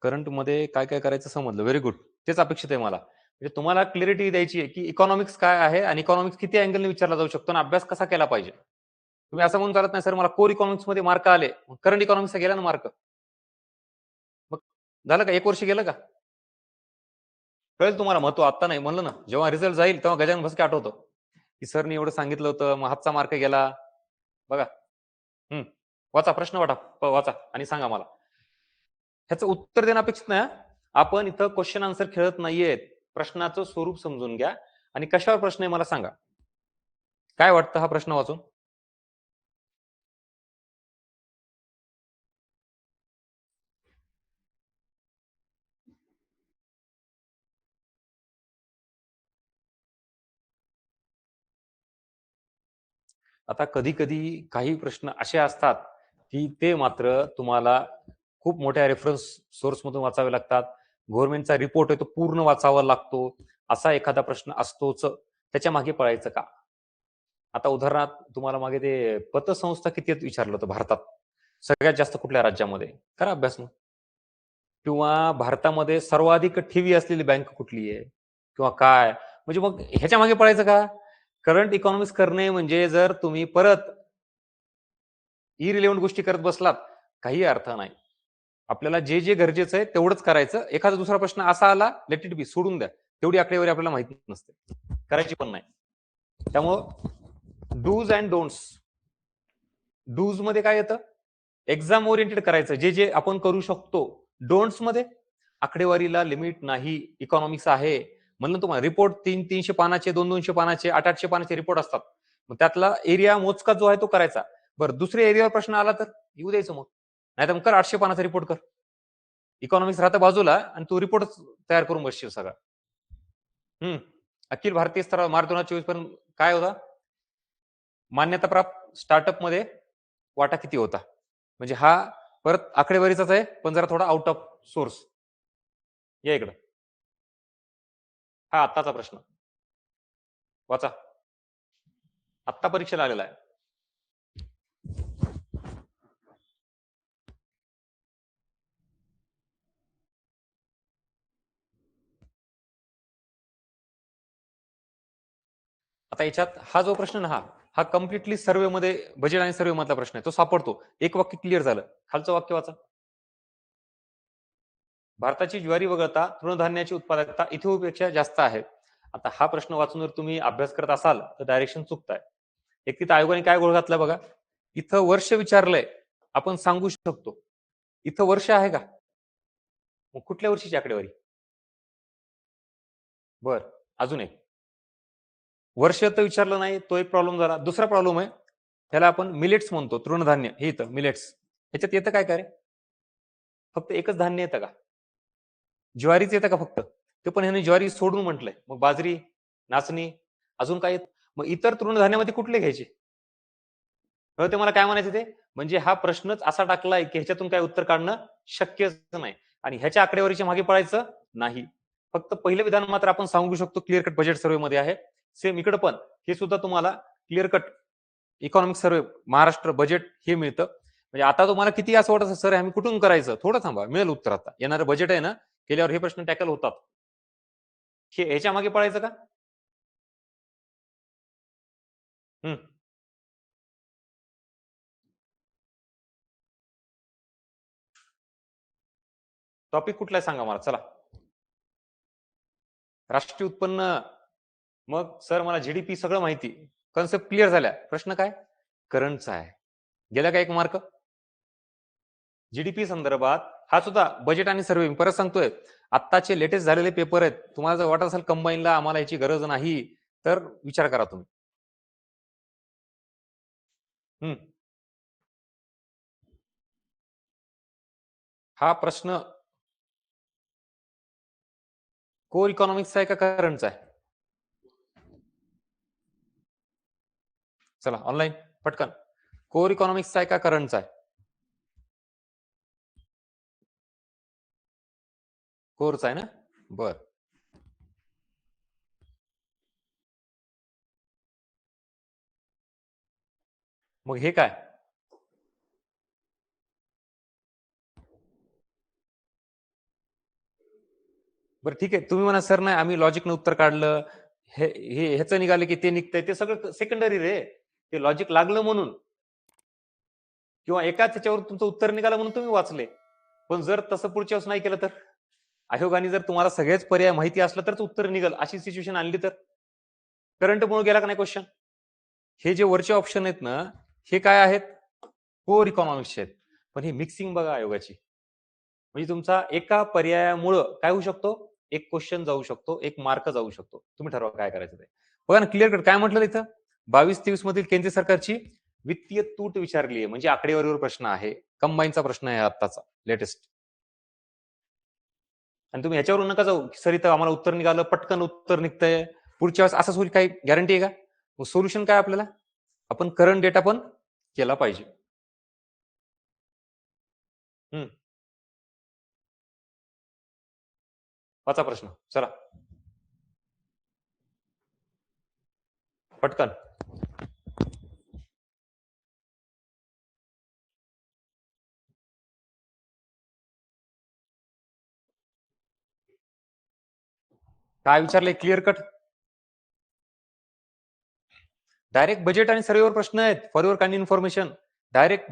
करंट मध्ये काय काय करायचं समजलं. Very good. तेच अपेक्षित आहे मला. म्हणजे तुम्हाला क्लॅरिटी द्यायची आहे की इकॉनॉमिक्स काय आहे आणि इकॉनॉमिक्स किती अँगलने विचारला जाऊ शकतो आणि अभ्यास कसा केला पाहिजे. तुम्ही असं म्हणून चालत नाही सर मला कोर इकॉनॉमिक्स मध्ये मार्क आले, करंट इकॉनॉमिक्सला गेला ना मार्क. मग झालं का? 1 वर्ष गेलं का? कळेल तुम्हाला महत्व. आता नाही म्हणलं ना, जेव्हा रिझल्ट जाईल तेव्हा गजानन भस्के आठवतो की सरनी एवढं सांगितलं होतं, मग हातचा मार्क गेला. बघा. हम्म. वाचा प्रश्न, वाचा आणि सांगा मला. ह्याचं उत्तर देणं अपेक्षित नाही. आपण इथं क्वेश्चन आन्सर खेळत नाहीयेत. प्रश्नाचं स्वरूप समजून घ्या आणि कशावर प्रश्न आहे मला सांगा. काय वाटतं हा प्रश्न वाचून? आता कधी कधी काही प्रश्न असे असतात की ते मात्र तुम्हाला खूप मोठ्या रेफरन्स सोर्स मधून वाचावे लागतात. गव्हर्नमेंटचा रिपोर्ट आहे तो पूर्ण वाचावा लागतो. असा एखादा प्रश्न असतोच, त्याच्या मागे पळायचं का? आता उदाहरणार्थ तुम्हाला मागे ते पतसंस्था किती आहेत विचारलं होतं भारतात, सगळ्यात जास्त कुठल्या राज्यामध्ये? करा अभ्यास मग. किंवा भारतामध्ये सर्वाधिक ठेवी असलेली बँक कुठली आहे, किंवा काय? म्हणजे मग ह्याच्या मागे पळायचं का? करंट इकॉनॉमिक्स करणे म्हणजे जर तुम्ही परत इरिलेव्हंट गोष्टी करत बसलात, काही अर्थ नाही. आपल्याला जे जे गरजेचं आहे तेवढंच करायचं. एखादा दुसरा प्रश्न असा आला, लेट इट बी, सोडून द्या. तेवढी आकडेवारी आपल्याला माहिती नसते, करायची पण नाही. त्यामुळं डूज अँड डोंट्स. डूज मध्ये काय येतं? एक्झाम ओरिएंटेड करायचं, जे जे आपण करू शकतो. डोंट्स मध्ये आकडेवारीला लिमिट नाही, इकॉनॉमिक्स आहे. म्हणलं तुम्हाला रिपोर्ट 300-300 पानाचे, 200-200 पानाचे, 800-800 पानाचे रिपोर्ट असतात. मग त्यातला एरिया मोजका जो आहे तो करायचा. बरं, दुसऱ्या एरियावर प्रश्न आला तर येऊ द्यायचं मग. नाही तर मग कर 800 पानाचा रिपोर्ट कर. इकॉनॉमिक्स राहतं बाजूला आणि तू रिपोर्टच तयार करून बसशील सगळा. अखिल भारतीय स्तरावर मार्च 2024 पर्यंत काय होता? मान्यता प्राप्त स्टार्टअप मध्ये वाटा किती होता? म्हणजे हा परत आकडेवारीचाच आहे, पण जरा थोडा आउट ऑफ सोर्स. या इकडं. हा आत्ताचा प्रश्न वाचा. आत्ता परीक्षेला आलेला आहे. आता याच्यात हा जो प्रश्न ना, हा कम्प्लिटली सर्वे मध्ये, बजेट आणि सर्वे मधला प्रश्न आहे, तो सापडतो. एक वाक्य क्लिअर झालं. खालचं वाक्य वाचा. भारताची ज्वारी वगळता तृणधान्याची उत्पादकता इथिओपियापेक्षा जास्त आहे. आता हा प्रश्न वाचून जर तुम्ही अभ्यास करत असाल तर डायरेक्शन चुकताय. एक तिथं आयोगाने काय गोळ घातला बघा. इथं वर्ष विचारलंय, आपण सांगू शकतो. इथं वर्ष आहे का? मग कुठल्या वर्षीची आकडेवारी? बर, अजून एक वर्ष तर विचारलं नाही, तो एक प्रॉब्लेम झाला. दुसरा प्रॉब्लेम आहे, त्याला आपण मिलेट्स म्हणतो, तृणधान्य. हे येतं मिलेट्स. ह्याच्यात येतं काय काय रे? फक्त एकच धान्य येतं का? ज्वारीच येतं का फक्त? ते पण ह्याने ज्वारी सोडून म्हटलंय. मग बाजरी, नाचणी, अजून काय येतं? मग इतर तृणधान्यामध्ये कुठले घ्यायचे? ते मला काय म्हणायचं ते? म्हणजे हा प्रश्नच असा टाकलाय, की ह्याच्यातून काय उत्तर काढणं शक्यच नाही. आणि ह्याच्या आकडेवारीच्या मागे पळायचं नाही. फक्त पहिलं विधान मात्र आपण सांगू शकतो क्लिअर कट बजेट सर्व्हे मध्ये आहे. सेम इकडे पण हे सुद्धा तुम्हाला clear cut economic survey Maharashtra budget हे मिळतं. म्हणजे आता तुम्हाला किती असं वाटत सर आम्ही कुठून करायचं? थोडं थांबा, मिळेल उत्तर आता. येणारं बजेट आहे ना, केल्यावर हे प्रश्न टॅकल होतात. ह्याच्या मागे पळायचं का? हं. टॉपिक कुठला आहे सांगा मला चला. राष्ट्रीय उत्पन्न. मग सर मला जीडीपी सगळं माहिती. कन्सेप्ट क्लिअर झाल्या. प्रश्न काय? करंटचा आहे. गेला का एक मार्क? जीडीपी संदर्भात हा सुद्धा बजेट आणि सर्वे परत सांगतोय. आत्ताचे लेटेस्ट झालेले पेपर आहेत. तुम्हाला जर वाटत असेल कंबाईनला आम्हाला याची गरज नाही, तर विचार करा तुम्ही. हा प्रश्न कोर इकॉनॉमिक्सचा आहे का करंटचा आहे? चला ऑनलाईन पटकन. कोर इकॉनॉमिक्सचा आहे का करंटचा आहे? कोरचा आहे ना? बर. मग हे काय? बरं ठीक आहे. तुम्ही म्हणा सर नाही आम्ही लॉजिकनं उत्तर काढलं. हे ह्याचं निघालं की ते निघतंय. ते सगळं सेकंडरी रे. ते लॉजिक लागलं म्हणून किंवा एकाच ह्याच्यावर तुमचं उत्तर निघालं म्हणून तुम्ही वाचले. पण जर तसं पुढच्या वेळेस नाही केलं तर आयोगाने जर तुम्हाला सगळेच पर्याय माहिती असलं तरच उत्तर निघल अशी सिच्युएशन आणली तर करंट मुळे गेला का नाही क्वेश्चन? हे जे वरचे ऑप्शन आहेत ना, हे काय आहेत? कोर इकॉनॉमिक्सचे आहेत. पण ही मिक्सिंग बघा आयोगाची. म्हणजे तुमचा एका पर्यायामुळं काय होऊ शकतो? एक क्वेश्चन जाऊ शकतो, एक मार्क जाऊ शकतो. तुम्ही ठरवा काय करायचं ते. बघा ना क्लिअर कट काय म्हटलं इथं? 22-23 मधील केंद्र सरकारची वित्तीय तूट विचारली आहे. म्हणजे आकडेवारीवर प्रश्न आहे. कंबाईनचा प्रश्न आहे आत्ताचा लेटेस्ट. आणि तुम्ही ह्याच्यावरून नका जाऊ सर इथं आम्हाला उत्तर निघालं पटकन उत्तर निघतंय पुढच्या वेळेस असंच होईल काही गॅरंटी आहे का? मग सोल्युशन काय आपल्याला? आपण करंट डेटा पण केला पाहिजे. हम्म. वाचा प्रश्न चला पटकन. काय विचारलंय क्लिअर कट? डायरेक्ट बजेट आणि सर्वेवर प्रश्न आहेत. For your kind information. Direct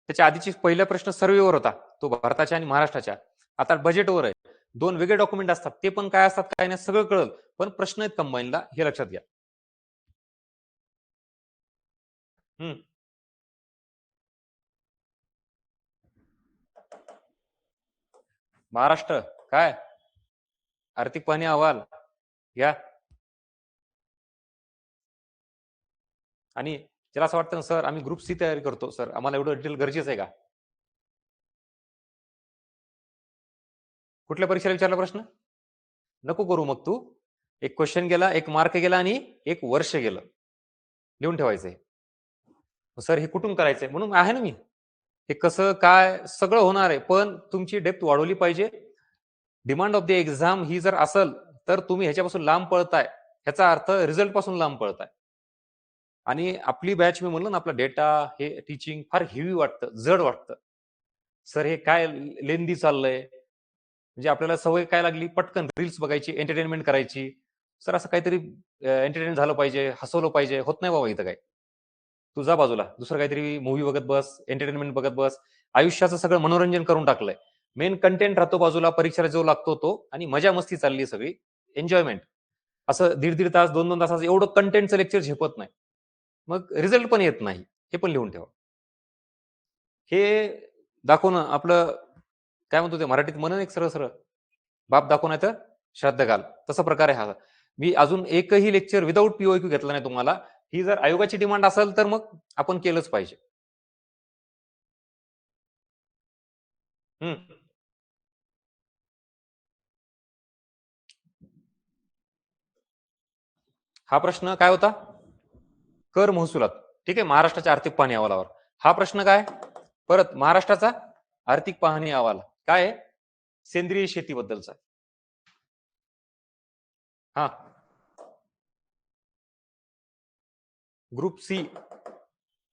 त्याच्या आधीची पहिला प्रश्न सर्वेवर होता, तो भारताच्या आणि महाराष्ट्राच्या. आता बजेटवर आहे. दोन वेगळे डॉक्युमेंट असतात, ते पण काय असतात काय नाही सगळं कळलं. पण प्रश्न आहेत कंबाईनला हे लक्षात घ्या. महाराष्ट्र काय आर्थिक पाहणी अहवाल घ्या. आणि त्याला असं वाटतं सर आम्ही ग्रुप सी तयारी करतो सर आम्हाला एवढं डिटेल गरजेचं आहे का? कुठल्या परीक्षेला विचारला प्रश्न? नको करू मग तू. एक क्वेश्चन गेला, एक मार्क गेला आणि एक वर्ष गेलं. लिहून ठेवायचंय. सर हे कुठून करायचंय? म्हणून आहे ना मी. हे कसं काय सगळं होणार आहे. पण तुमची डेप्थ वाढवली पाहिजे. डिमांड ऑफ द एक्झाम ही जर असेल तर तुम्ही ह्याच्यापासून लांब पळताय. ह्याचा अर्थ रिझल्ट पासून लांब पळताय. आणि आपली बॅच मी म्हणलं ना आपला डेटा हे टीचिंग फार हेवी वाटतं, जड वाटतं. सर हे काय लेंदी चाललंय. म्हणजे आपल्याला सवय काय लागली पटकन रील्स बघायची एंटरटेनमेंट करायची. सर असं काहीतरी एंटरटेन झालं पाहिजे हसवलं पाहिजे होत नाही बाबा इथं काय. तू जा बाजूला दुसरं काहीतरी मूवी बघत बस एंटरटेनमेंट बघत बस. आयुष्याचं सगळं मनोरंजन करून टाकलंय. मेन कंटेंट राहतो बाजूला परीक्षेला जो लागतो तो आणि मजा मस्ती चालली सगळी एन्जॉयमेंट. असं दीड तास 2 तासाचं एवढं कंटेंटचं लेक्चर झेपत नाही. मग रिझल्ट पण येत नाही. हे पण लिहून ठेवा. हे दाखवणं आपलं काय म्हणतो ते मराठीत म्हणून एक सरळ सरळ बाप दाखवून तर श्रद्धा घाल, तसा प्रकार आहे हा. मी अजून एकही लेक्चर विदाऊट पीओक्यू घेतला नाही तुम्हाला. ही जर आयोगाची डिमांड असेल तर मग आपण केलंच पाहिजे. हा प्रश्न काय होता? कर महसुलात. ठीक आहे, महाराष्ट्राच्या आर्थिक पाहणी अहवालावर. हा प्रश्न काय? परत महाराष्ट्राचा आर्थिक पाहणी अहवाल काय आहे? सेंद्रिय शेतीबद्दलचा. हा, group C.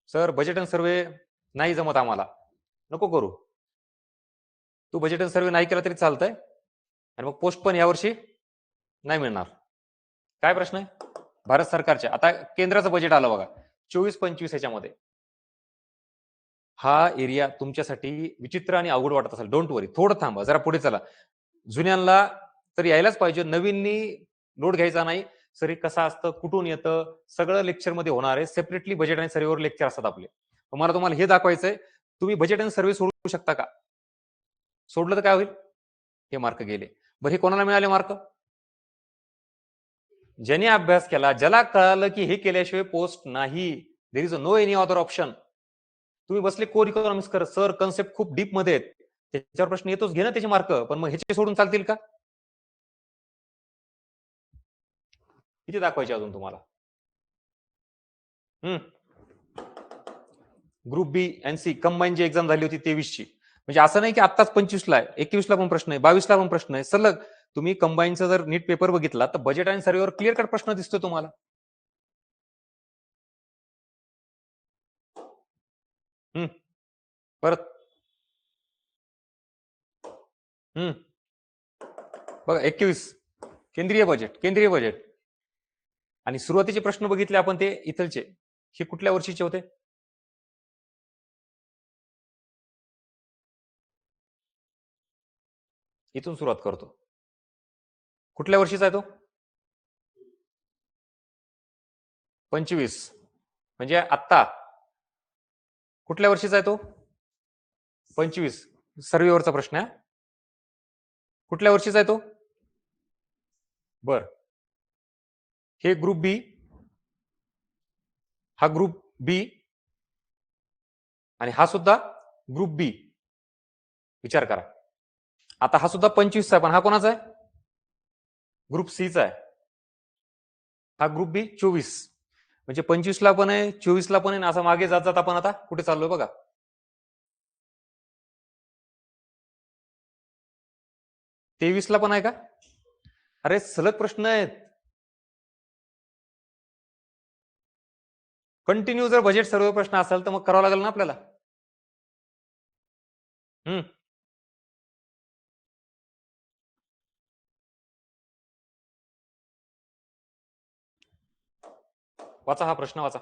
Sir budget and survey नाही जमत आम्हाला. नको करू. तू बजेट अँड सर्वे नाही केला तरी चालतंय आणि मग पोस्ट पण यावर्षी नाही मिळणार. काय प्रश्न आहे? भारत सरकारच्या आता केंद्राचं बजेट आलं बघा 24-25 याच्यामध्ये. हा एरिया तुमच्यासाठी विचित्र आणि अवघड वाटत असेल, डोंट वरी, थोडं थांबा, जरा पुढे चला. जुन्यांना तर यायलाच पाहिजे, नवीननी लोड घ्यायचा नाही. सर हे कसं असतं, कुठून येतं, सगळं लेक्चर मध्ये होणार आहे. सेपरेटली बजेट आणि सर्वेवर लेक्चर असतात आपले. मला तुम्हाला हे दाखवायचंय, तुम्ही बजेट आणि सर्वे सोडू शकता का? सोडलं तर काय होईल? हे मार्क गेले. बरं, हे कोणाला मिळाले मार्क? ज्याने अभ्यास केला, ज्याला कळालं की हे केल्याशिवाय पोस्ट नाही. There is no any other option. तुम्ही बसले कोर इकॉनॉमिक्स करत, सर कन्सेप्ट खूप डीप मध्ये आहेत, त्याच्यावर प्रश्न येतोच, घे ना त्याचे मार्क. पण मग ह्याचे सोडून चालतील का? किती दाखवायचे अजून तुम्हाला? ग्रुप बी एन सी कंबाईन जी एक्झाम झाली होती 23ची, म्हणजे असं नाही की आत्ताच 25ला आहे, 21ला पण प्रश्न आहे, 22ला पण प्रश्न आहे. सलग तुम्ही कंबाईनचा जर नीट पेपर बघितला तर बजेट आणि सर्वेवर क्लिअर कट प्रश्न दिसतो तुम्हाला. परत बघा 21 केंद्रीय बजेट आणि सुरुवातीचे प्रश्न बघितले आपण ते इथलचे, हे कुठल्या वर्षीचे होते? इथून सुरुवात करतो. कुठल्या वर्षीचा आहे तो? 25, म्हणजे आत्ता. कुठल्या वर्षीचा आहे तो? 25. सर्वेवरचा प्रश्न आहे. कुठल्या वर्षीचा आहे तो? बर, हे ग्रुप बी, हा ग्रुप बी आणि हा सुद्धा ग्रुप बी. विचार करा, आता हा सुद्धा 25चा आहे, पण हा कोणाचा आहे? ग्रुप सीचा आहे. हा ग्रुप बी 24, म्हणजे 25ला पण आहे, 24ला पण आहे. असं मागे जात जात आपण आता कुठे चाललोय बघा. 23ला पण आहे का? अरे सलग प्रश्न आहेत. कंटिन्यू जर बजेट सर्व प्रश्न असेल तर मग करावं लागेल ना आपल्याला. वाचा हा प्रश्न, वाचा.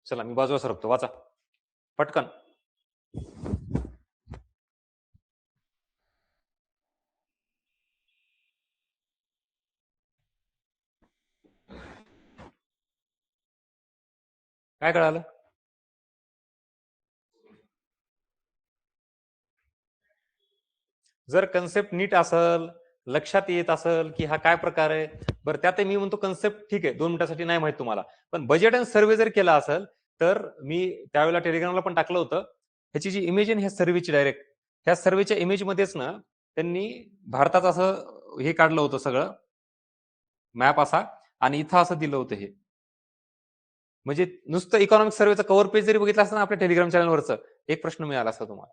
चला मी बाजूला सरकतो, वाचा पटकन. काय कळालं? जर कन्सेप्ट नीट असेल, लक्षात येत असेल की हा काय प्रकार आहे, बरं त्यात मी म्हणतो कन्सेप्ट ठीक आहे, 2 मिनिटासाठी नाही माहित तुम्हाला, पण बजेट आणि सर्वे जर केला असेल तर मी त्यावेळेला टेलिग्रामला पण टाकलं होतं. ह्याची जी इमेज आहे ह्या सर्वेची, डायरेक्ट ह्या सर्वेच्या इमेज मध्येच ना त्यांनी भारताचं असं हे काढलं होतं सगळं मॅप असा, आणि इथं असं दिलं होतं हे. म्हणजे नुसतं इकॉनॉमिक सर्वेचं कव्हर पेज जरी बघितलं असतं ना आपल्या टेलिग्राम चॅनलवरचं, एक प्रश्न मिळाला असता तुम्हाला.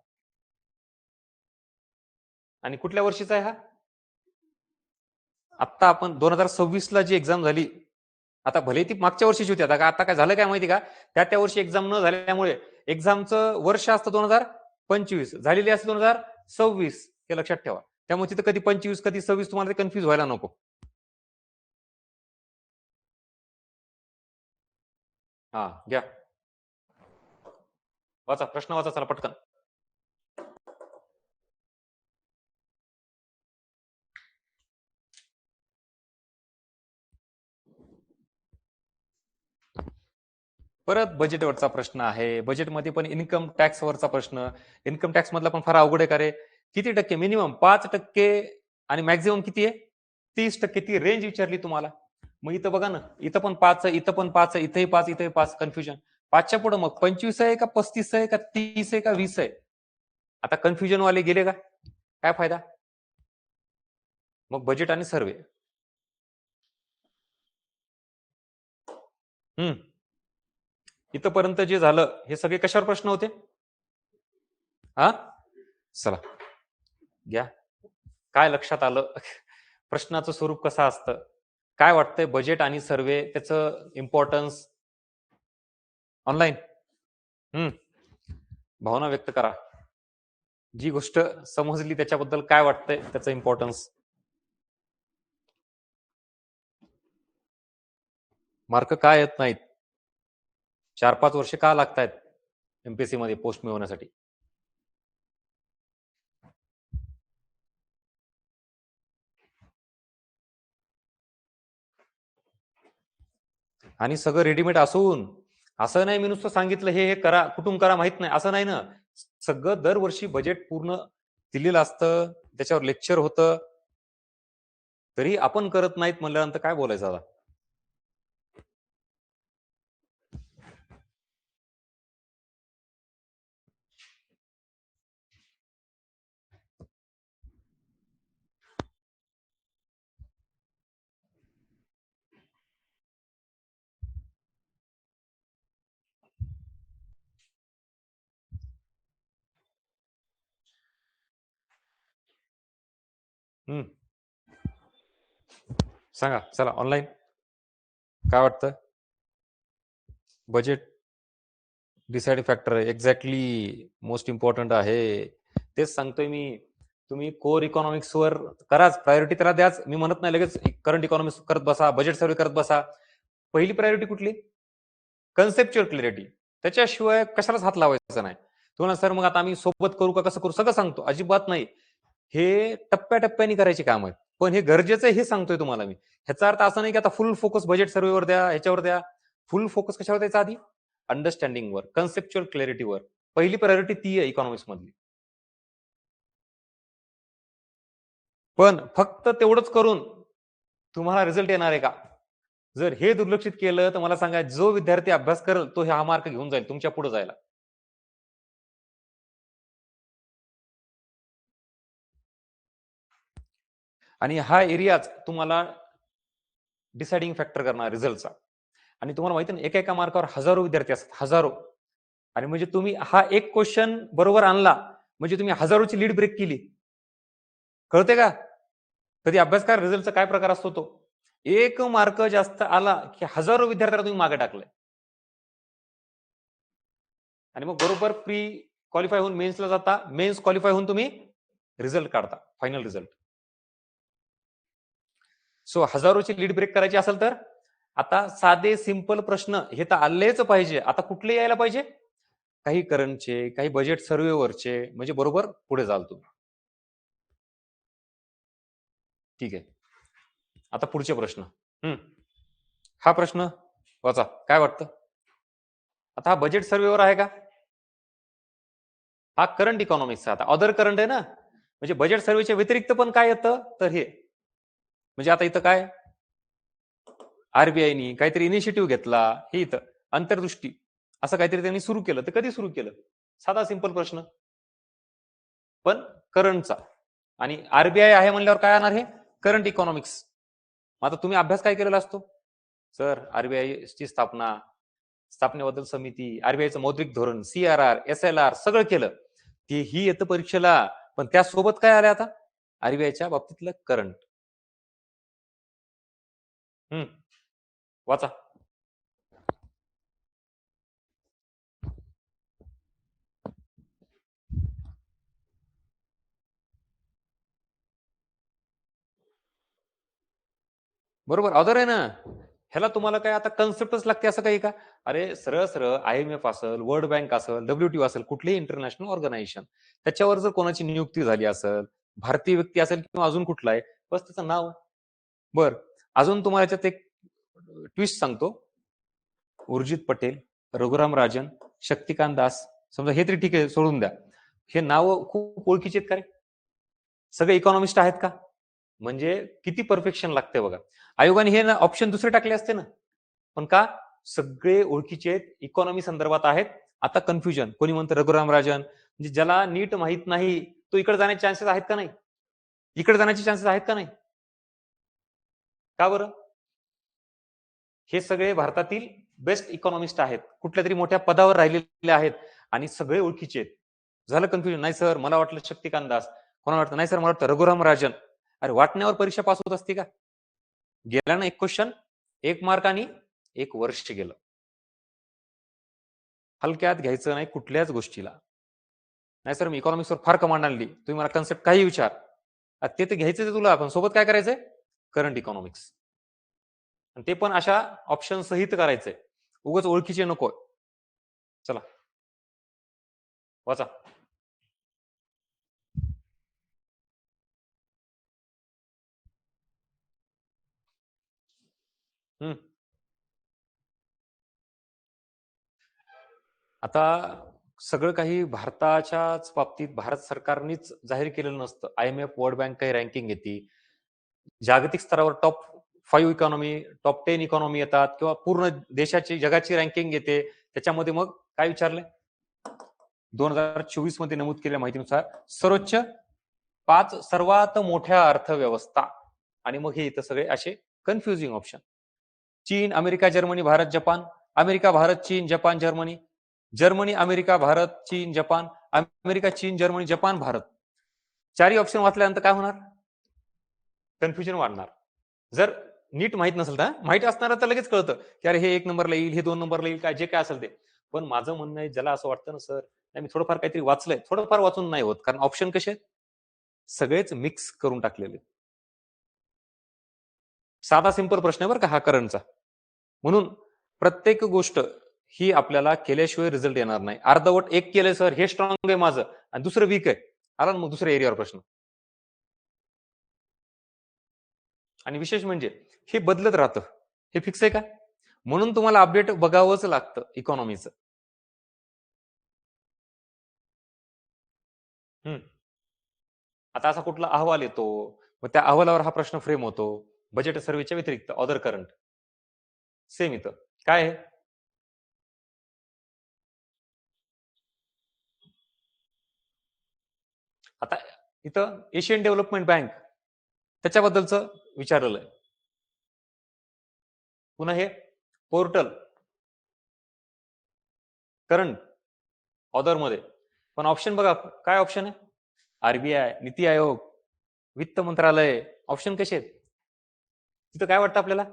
आणि कुठल्या वर्षीचा आहे हा? आता आपण 2026ला जी एक्झाम झाली, आता भले ती मागच्या वर्षीची होती, आता काय झालं काय माहिती का, त्या वर्षी एक्झाम न झाल्यामुळे एक्झामचं वर्ष असतं 2025, झालेली असते 2026, हे लक्षात ठेवा. त्यामुळे तिथं कधी 25 कधी 26 तुम्हाला ते कन्फ्युज व्हायला नको. हा घ्या, वाचा प्रश्न, वाचा चला पटकन. परत बजेटवरचा प्रश्न आहे. बजेटमध्ये पण इन्कम टॅक्सवरचा प्रश्न. इन्कम टॅक्स मधला पण फार अवघड आहे का रे? किती टक्के? मिनिमम 5% आणि मॅक्झिमम किती आहे? 30%. ती रेंज विचारली तुम्हाला. मग इथं बघा ना, इथं पण 5 आहे, इथं पण 5 आहे, इथेही 5, इथेही 5, कन्फ्युजन. 5च्या पुढे मग 25 आहे का 35 आहे का 30 आहे का 20 आहे? आता कन्फ्युजन वाले गेले का? काय फायदा? मग बजेट आणि सर्वे. इथपर्यंत जे झालं हे सगळे कशावर प्रश्न होते? हा, चला घ्या. काय लक्षात आलं? प्रश्नाचं स्वरूप कसं असतं? काय वाटतंय बजेट आणि सर्वे त्याचं इम्पॉर्टन्स? ऑनलाईन भावना व्यक्त करा. जी गोष्ट समजली त्याच्याबद्दल काय वाटतंय त्याचं इम्पॉर्टन्स? मार्क का येत नाहीत? 4-5 वर्ष का लागतायत एमपीएससी मध्ये पोस्ट मिळवण्यासाठी? आणि सगळं रेडीमेड असून असं नाही मी नुसतं सांगितलं हे करा, कुठून करा माहित नाही असं नाही ना. सगळं दरवर्षी बजेट पूर्ण दिलेलं असतं, त्याच्यावर लेक्चर होतं, तरी आपण करत नाहीत म्हणल्यानंतर काय बोलायचं आता? सांगा चला ऑनलाईन काय वाटतं? Budget deciding factor exactly most important आहे. तेच सांगतोय मी. तुम्ही कोर इकॉनॉमिक्स वर कराच, प्रायोरिटी त्याला द्याच. मी म्हणत नाही लगेच करंट इकॉनॉमिक्स करत बसा, बजेट सर्वे करत बसा. पहिली प्रायोरिटी कुठली? Conceptual clarity. त्याच्याशिवाय कशालाच हात लावायचा नाही. तुम्हाला सर मग आता आम्ही सोबत करू का कसं करू सगळं सांगतो, अजिबात नाही. हे टप्प्याटप्प्याने करायचे काम आहे. पण हे गरजेचं आहे हे सांगतोय तुम्हाला मी. ह्याचा अर्थ असा नाही की आता फुल फोकस बजेट सर्वेवर द्या, ह्याच्यावर द्या. फुल फोकस कशावर द्यायचा आधी? अंडरस्टँडिंगवर, कन्सेप्च्युअल क्लॅरिटीवर. पहिली प्रायोरिटी ती आहे इकॉनॉमिक्स मधली. पण फक्त तेवढंच करून तुम्हाला रिझल्ट येणार आहे का? जर हे दुर्लक्षित केलं तर मला सांगा, जो विद्यार्थी अभ्यास करेल तो हा मार्क घेऊन जाईल तुमच्या पुढे जायला. आणि हा एरियाच तुम्हाला डिसाइडिंग फॅक्टर करणार रिझल्टचा. आणि तुम्हाला माहिती ना, एका एका मार्कावर हजारो विद्यार्थी असतात, हजारो. आणि म्हणजे तुम्ही हा एक क्वेश्चन बरोबर आणला म्हणजे तुम्ही हजारोची लीड ब्रेक केली. कळते का? कधी अभ्यासकार रिझल्टचा काय प्रकार असतो तो? एक मार्क जास्त आला की हजारो विद्यार्थ्यांना तुम्ही मागे टाकलंय. आणि मग बरोबर प्री क्वालिफाय होऊन मेन्सला जाता, मेन्स क्वालिफाय होऊन तुम्ही रिझल्ट काढता, फायनल रिझल्ट. सो हजारोची लीड ब्रेक करायची असेल तर आता साधे सिंपल प्रश्न हे तर आलेच पाहिजे. आता कुठले यायला पाहिजे? काही करंटचे, काही बजेट सर्वेवरचे, म्हणजे बरोबर पुढे जाल तुम्ही. ठीक आहे. आता पुढचे प्रश्न. हा प्रश्न वाचा, काय वाटतं? आता हा बजेट सर्वेवर आहे का? हा करंट इकॉनॉमिक्सचा. आता अदर करंट आहे ना, म्हणजे बजेट सर्वेच्या व्यतिरिक्त पण काय येतं तर हे. म्हणजे आता इथं काय आरबीआयनी काहीतरी इनिशिएटिव्ह घेतला, हे इथं अंतर्दृष्टी असं काहीतरी त्यांनी सुरू केलं. तर कधी सुरू केलं? साधा सिंपल प्रश्न. पण करंटचा. आणि आरबीआय आहे म्हणल्यावर काय येणार? हे करंट इकॉनॉमिक्स. आता तुम्ही अभ्यास काय केलेला असतो? सर आरबीआय ची स्थापनेबद्दल समिती, आरबीआयचं मौद्रिक धोरण, सीआरआर, एसएलआर सगळं केलं. तेही येतं परीक्षेला. पण त्यासोबत काय आलं आता? आरबीआयच्या बाबतीतलं करंट. वाचा. बरोबर अदर आहे ना. ह्याला तुम्हाला काय आता कन्सेप्टच लागते असं काही का? अरे सरळ सरळ आयएमएफ असेल, वर्ल्ड बँक असेल, डब्ल्यूटीओ असेल, कुठलेही इंटरनॅशनल ऑर्गनायझेशन, त्याच्यावर जर कोणाची नियुक्ती झाली असेल, भारतीय व्यक्ती असेल किंवा अजून कुठला आहे, बस त्याचं नाव. बर, अजून तुम्हाला याच्यात एक ट्विस्ट सांगतो. उर्जित पटेल, रघुराम राजन, शक्तिकांत दास, समजा हे तरी ठीक आहे, सोडून द्या. हे नाव खूप ओळखीचे आहेत का रे? सगळे इकॉनॉमिस्ट आहेत का? म्हणजे किती परफेक्शन लागते बघा. आयोगाने हे ना ऑप्शन दुसरे टाकले असते ना, पण का? सगळे ओळखीचे आहेत, इकॉनॉमी संदर्भात आहेत. आता कन्फ्युजन, कोणी म्हणतं रघुराम राजन, म्हणजे ज्याला नीट माहित नाही तो इकडे जाण्याचे चान्सेस आहेत का नाही? इकडे जाण्याचे चान्सेस आहेत का नाही? का बरं? हे सगळे भारतातील बेस्ट इकॉनॉमिस्ट आहेत, कुठल्या तरी मोठ्या पदावर राहिलेले आहेत आणि सगळे ओळखीचे आहेत. झालं कन्फ्युजन. नाही सर, मला वाटलं शक्तिकांत दास, कोणाला वाटतं नाही सर, मला वाटतं रघुराम राजन. अरे वाटण्यावर परीक्षा पास होत असते का? गेला ना एक क्वेश्चन, एक मार्क आणि एक वर्ष गेलं. हलक्यात घ्यायचं नाही कुठल्याच गोष्टीला. नाही सर, मी इकॉनॉमिक्सवर फार कमांड आणली, तुम्ही मला कन्सेप्ट काही विचार, ते तर घ्यायचं आहे तुला, पण सोबत काय करायचंय? Current economics. ते पण अशा ऑप्शन सहित करायचंय, उगाच ओळखीचे नको. चला वाचा. हम्म. आता सगळं काही भारताच्याच बाबतीत भारत सरकारनेच जाहीर केलेलं नसतं. IMF, वर्ल्ड बँक काही रँकिंग येते. जागतिक स्तरावर टॉप 5 इकॉनॉमी, टॉप 10 इकॉनॉमी येतात किंवा पूर्ण देशाची, जगाची रँकिंग येते. त्याच्यामध्ये मग काय विचारलंय? 2024 मध्ये नमूद केलेल्या माहितीनुसार सर्वोच्च 5 सर्वात मोठ्या अर्थव्यवस्था, आणि मग हे इथं सगळे असे कन्फ्युजिंग ऑप्शन. चीन, अमेरिका, जर्मनी, भारत, जपान. अमेरिका, भारत, चीन, जपान, जर्मनी. जर्मनी, अमेरिका, भारत, चीन, जपान. अमेरिका, चीन, जर्मनी, जपान, भारत. चारही ऑप्शन वाचल्यानंतर काय होणार? कन्फ्युजन वाढणार. जर नीट माहित नसेल तर, माहित असणार तर लगेच कळतं की अरे हे 1 नंबरला येईल, हे 2 नंबरला येईल, काय जे काय असेल ते. पण माझं म्हणणं आहे, ज्याला असं वाटतं ना सर, नाही मी थोडंफार काहीतरी वाचलंय, थोडंफार वाचून नाही होत, कारण ऑप्शन कसे आहेत? सगळेच मिक्स करून टाकलेले. साधा सिंपल प्रश्न आहे बरं का हा करंटचा. म्हणून प्रत्येक गोष्ट ही आपल्याला केल्याशिवाय रिझल्ट येणार नाही. अर्धवट एक केलंय सर, हे स्ट्रॉंग आहे माझं आणि दुसरं वीक आहे, आला ना मग दुसऱ्या एरियावर प्रश्न. आणि विशेष म्हणजे हे बदलत राहतं, हे फिक्स आहे का? म्हणून तुम्हाला अपडेट बघावंच लागतं इकॉनॉमीचं. आता असा कुठला अहवाल येतो, मग त्या अहवालावर हा प्रश्न फ्रेम होतो. बजेट सर्व्हेच्या व्यतिरिक्त अदर करंट. सेम इथं काय आहे? आता इथं एशियन डेव्हलपमेंट बँक त्याच्याबद्दलचं विचारलेलं आहे. पुन्हा हे पोर्टल करंट ऑदर मध्ये. पण ऑप्शन बघा काय ऑप्शन आहे? आरबीआय, नीती आयोग, वित्त मंत्रालय. ऑप्शन कसे आहेत? तिथं काय वाटतं आपल्याला?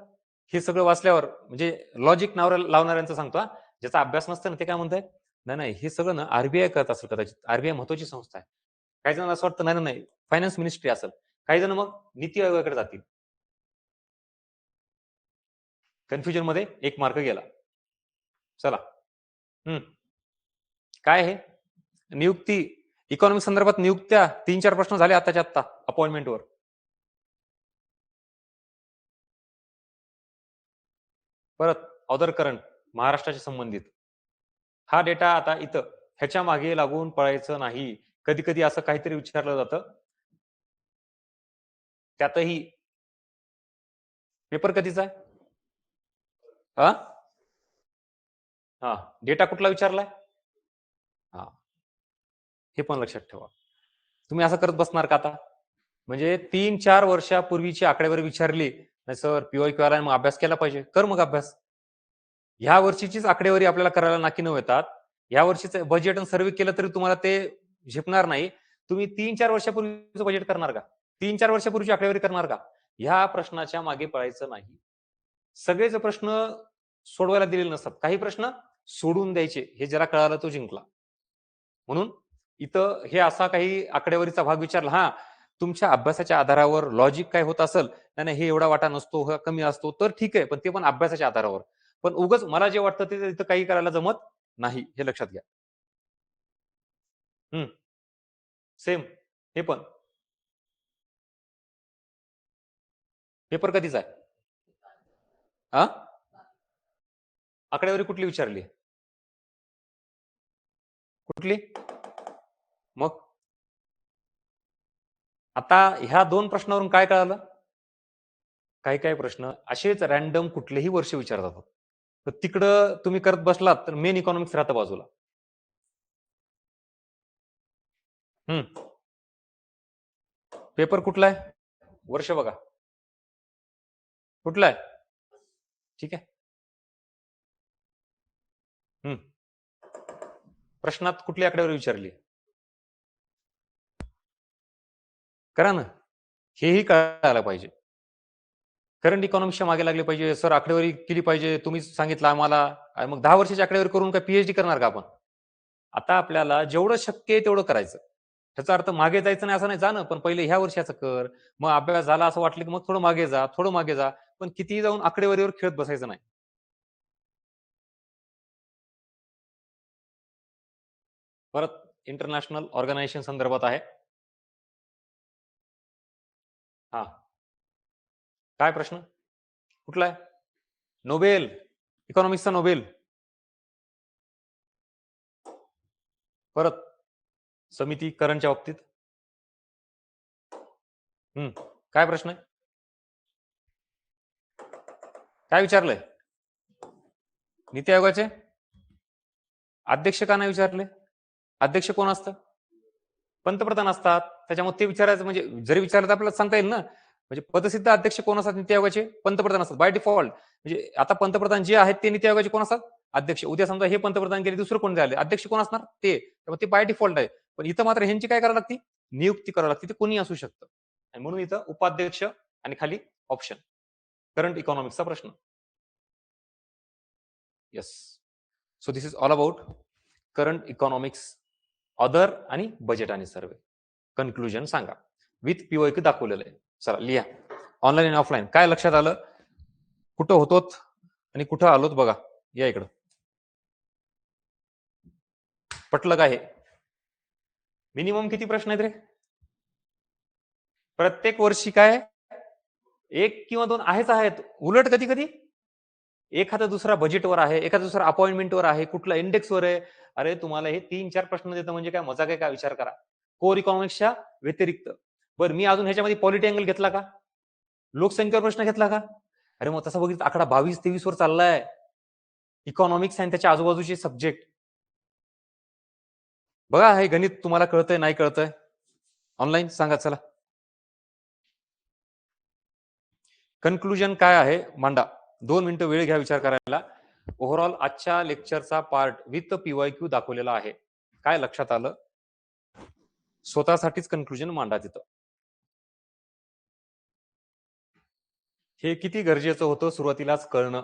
हे सगळं वाचल्यावर म्हणजे लॉजिक नाव लावणाऱ्यांचं सांगतो हा. ज्याचा अभ्यास नसतं ना ते काय म्हणताय, नाही नाही हे सगळं ना आरबीआय करत असेल कदाचित, आरबीआय महत्वाची संस्था आहे. काही जणांना असं वाटतं नाही नाही फायनान्स मिनिस्ट्री असेल. काही जण मग नीती आयोगाकडे जातील. कन्फ्युजन मध्ये एक मार्क गेला. चला. हम्म. काय आहे? नियुक्ती. इकॉनॉमिक संदर्भात नियुक्त्या 3-4 प्रश्न झाले आताच्या आता अपॉइंटमेंटवर. परत ऑदर करंट महाराष्ट्राशी संबंधित. हा डेटा आता इथं ह्याच्या मागे लागून पळायचं नाही. कधी कधी असं काहीतरी विचारलं जातं, त्यातही पेपर कधीचा आहे? हा हा डेटा कुठला विचारलाय? हा हे पण लक्षात ठेवा. तुम्ही असं करत बसणार का आता? म्हणजे 3-4 वर्षापूर्वीची आकडेवारी विचारली नाही सर, पीओक्यू आला मग अभ्यास केला पाहिजे, कर मग अभ्यास. ह्या वर्षीचीच आकडेवारी आपल्याला करायला नाकी नऊ येतात. या वर्षीचं बजेट आणि सर्व्हे केलं तरी तुम्हाला ते झेपणार नाही. तुम्ही 3-4 वर्षापूर्वीचं बजेट करणार का? 3-4 वर्षापूर्वीची आकडेवारी करणार का? ह्या प्रश्नाच्या मागे पळायचं नाही. सगळेच प्रश्न सोडवायला दिलेले नसतात. काही प्रश्न सोडून द्यायचे. हे ज्याला कळालं तो जिंकला. म्हणून इथं हे असा काही आकडेवारीचा भाग विचारला, हा तुमच्या अभ्यासाच्या आधारावर लॉजिक काय होत असेल, नाही नाही हे एवढा वाटा नसतो, हा कमी असतो, तर ठीक आहे, पण ते पण अभ्यासाच्या आधारावर. पण उगच मला जे वाटतं ते इथं काही करायला जमत नाही, हे लक्षात घ्या. हम्म. सेम हे पण. पेपर कधीच आहे? हा आकडेवारी कुठली विचारली? कुठली? मग आता ह्या दोन प्रश्नावरून काय कळालं? काही काही प्रश्न असेच रॅन्डम कुठलेही वर्ष विचारतात. तर तिकडं तुम्ही करत बसलात तर मेन इकॉनॉमिक्स राहतं बाजूला. पेपर कुठला आहे? वर्ष बघा. कुठला आहे? ठीक आहे. प्रश्नात कुठली आकडेवारी विचारली? करा ना. हेही कळायला पाहिजे. करंट इकॉनॉमिक्सच्या मागे लागले पाहिजे. सर आकडेवारी केली पाहिजे. तुम्हीच सांगितलं आम्हाला. आणि मग 10 वर्षाची आकडेवारी करून काय पीएचडी करणार का आपण? आता आपल्याला जेवढं शक्य आहे तेवढं करायचं. त्याचा अर्थ मागे जायचं नाही असं नाही, जा ना, पण पहिले ह्या वर्षाचं कर. मग अभ्यास झाला असं वाटलं की मग थोडं मागे जा, थोडं मागे जा. पण कितीही जाऊन आकडेवारीवर खेळत बसायचं नाही. परत इंटरनॅशनल ऑर्गनायझेशन संदर्भात आहे. हा, काय प्रश्न? कुठला आहे? नोबेल. इकॉनॉमिक्सचा नोबेल. परत समिती करंटच्या बाबतीत. काय प्रश्न आहे? काय विचारलंय? नीती आयोगाचे अध्यक्ष का नाही विचारले? अध्यक्ष कोण असतं? पंतप्रधान असतात. त्याच्यामुळे ते विचारायचं म्हणजे जरी विचारलं तर आपल्याला सांगता येईल ना. म्हणजे पदसिद्ध अध्यक्ष कोण असतात नीती आयोगाचे? पंतप्रधान असतात बाय डिफॉल्ट. म्हणजे आता पंतप्रधान जे आहेत ते नीती आयोगाचे कोण असतात? अध्यक्ष. उद्या समजा हे पंतप्रधान गेले, दुसरं कोण झाले, अध्यक्ष कोण असणार? ते. त्यामुळे ते बाय डिफॉल्ट आहे. पण इथं मात्र ह्यांची काय करावं लागते? नियुक्ती करावी लागते. ते कोणी असू शकतं. आणि म्हणून इथं उपाध्यक्ष आणि खाली ऑप्शन. करंट इकॉनॉमिक्सचा प्रश्न. Yes. So this is all about current economics, other आणि बजेट आणि सर्वे. कन्क्लुजन सांगा. विथ पीओक्यू दाखवलेलं आहे. चला लिहा. ऑनलाईन आणि ऑफलाईन काय लक्षात आलं? कुठं होतोत आणि कुठं आलोत बघा. या इकडं. पटलं का हे? मिनिमम किती प्रश्न आहेत रे? प्रत्येक वर्षी काय? एक किंवा दोन आहेच आहेत. उलट कधी कधी एखादा दुसरा बजेटवर आहे, एखादा दुसरा अपॉइंटमेंटवर आहे, कुठला इंडेक्सवर आहे. अरे तुम्हाला हे 3-4 प्रश्न देतं म्हणजे काय मजा काय? विचार करा. कोर इकॉनॉमिक्सच्या व्यतिरिक्त. बरं मी अजून ह्याच्यामध्ये पॉलिटी अँगल घेतला का? लोकसंख्येवर प्रश्न घेतला का? अरे मग तसं बघितलं आकडा 22-23 वर चाललाय. इकॉनॉमिक्स आणि त्याच्या आजूबाजूचे सब्जेक्ट. बघा हे गणित तुम्हाला कळतंय नाही कळतंय? ऑनलाईन सांगा चला. कन्क्लुजन काय आहे मांडा. 2 मिनिटं वेळ घ्या विचार करायला. ओव्हरऑल आजच्या लेक्चरचा पार्ट विथ पीवायक्यू दाखवलेला आहे. काय लक्षात आलं? स्वतःसाठीच कन्क्लुजन मांडा तिथं. हे किती गरजेचं होतं सुरुवातीलाच कळणं.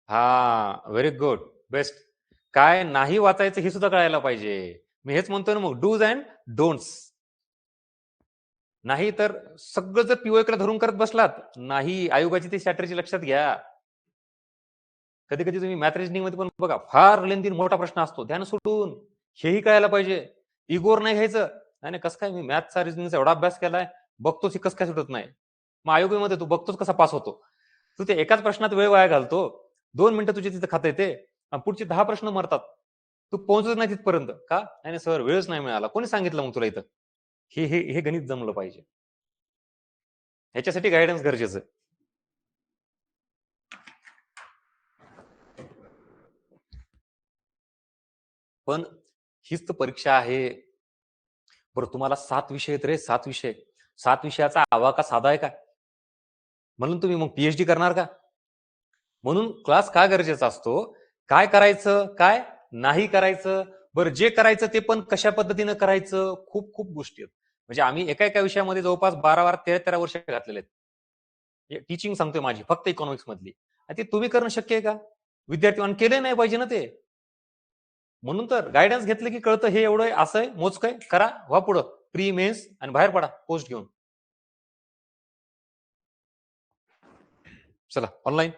हा, व्हेरी गुड, बेस्ट. काय नाही वाचायचं हे सुद्धा कळायला पाहिजे. मी हेच म्हणतो ना मग, डूज अँड डोंट्स. नाही तर सगळं जर पीओकडे धरून करत बसलात, नाही आयोगाची ते स्ट्रॅटेजी लक्षात घ्या. कधी कधी तुम्ही मॅथ रिजनिंग मध्ये पण बघा, फार लेंदी मोठा प्रश्न असतो, ध्यान सुटून हेही कळायला पाहिजे. इगोर नाही घ्यायचं. नाही कसं काय, मी मॅथचा रिजनिंगचा एवढा अभ्यास केलाय, बघतोच कसं काय सुटत नाही. मग आयोगामध्ये तू बघतोच कसा पास होतो. तू ते एकाच प्रश्नात वेळ वाया घालतो. 2 मिनिटं तुझे तिथे खाता येते, पुढचे 10 प्रश्न मरतात. तू पोहोचत नाही तिथपर्यंत का? नाही सर वेळच नाही मिळाला. कोणी सांगितलं मग तुला इथं? हे हे हे गणित जमलं पाहिजे. ह्याच्यासाठी गायडन्स गरजेचं. पण हीच तर परीक्षा आहे. बरं तुम्हाला 7 विषय आहेत रे, 7 विषय. 7 विषयाचा आवाका साधा आहे का? म्हणून तुम्ही मग पीएचडी करणार का? म्हणून क्लास का गरजेचा असतो? काय करायचं, काय नाही करायचं. बरं जे करायचं ते पण कशा पद्धतीनं करायचं. खूप खूप गोष्टी आहेत. म्हणजे आम्ही एका एका विषयामध्ये जवळपास 12-13 वर्ष घातलेले आहेत. टीचिंग सांगतोय माझी फक्त इकॉनॉमिक्स मधली. ते तुम्ही करणं शक्य आहे का? विद्यार्थी केले नाही पाहिजे ना ते. म्हणून तर गायडन्स घेतलं की कळतं हे एवढं असं आहे, मोजकं आहे, करा, व्हा पुढं प्री मेन्स आणि बाहेर पडा पोस्ट घेऊन. चला ऑनलाईन.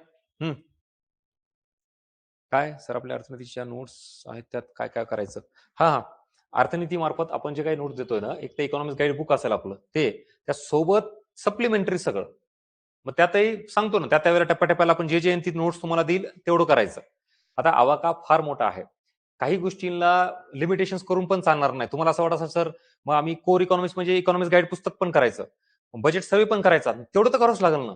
काय सर आपल्या अर्थनीतीच्या नोट्स आहेत त्यात काय काय करायचं? हा, अर्थनीती मार्फत आपण जे काही नोट्स देतोय ना, एक तर इकॉनॉमिक्स गाईड बुक असेल आपलं, ते त्या सोबत सप्लिमेंटरी सगळं मग त्यातही सांगतो ना, त्या वेळेला टप्प्याटप्प्याला आपण जे ती नोट्स तुम्हाला देईल तेवढं करायचं. आता आवाका फार मोठा आहे. काही गोष्टींना लिमिटेशन्स करून पण चालणार नाही. तुम्हाला असं वाटत असेल, सर मग आम्ही कोर इकॉनॉमिक्स म्हणजे इकॉनॉमिक्स गाईड पुस्तक पण करायचं, बजेट सर्वे पण करायचा, तेवढं तर करावंच लागेल ना.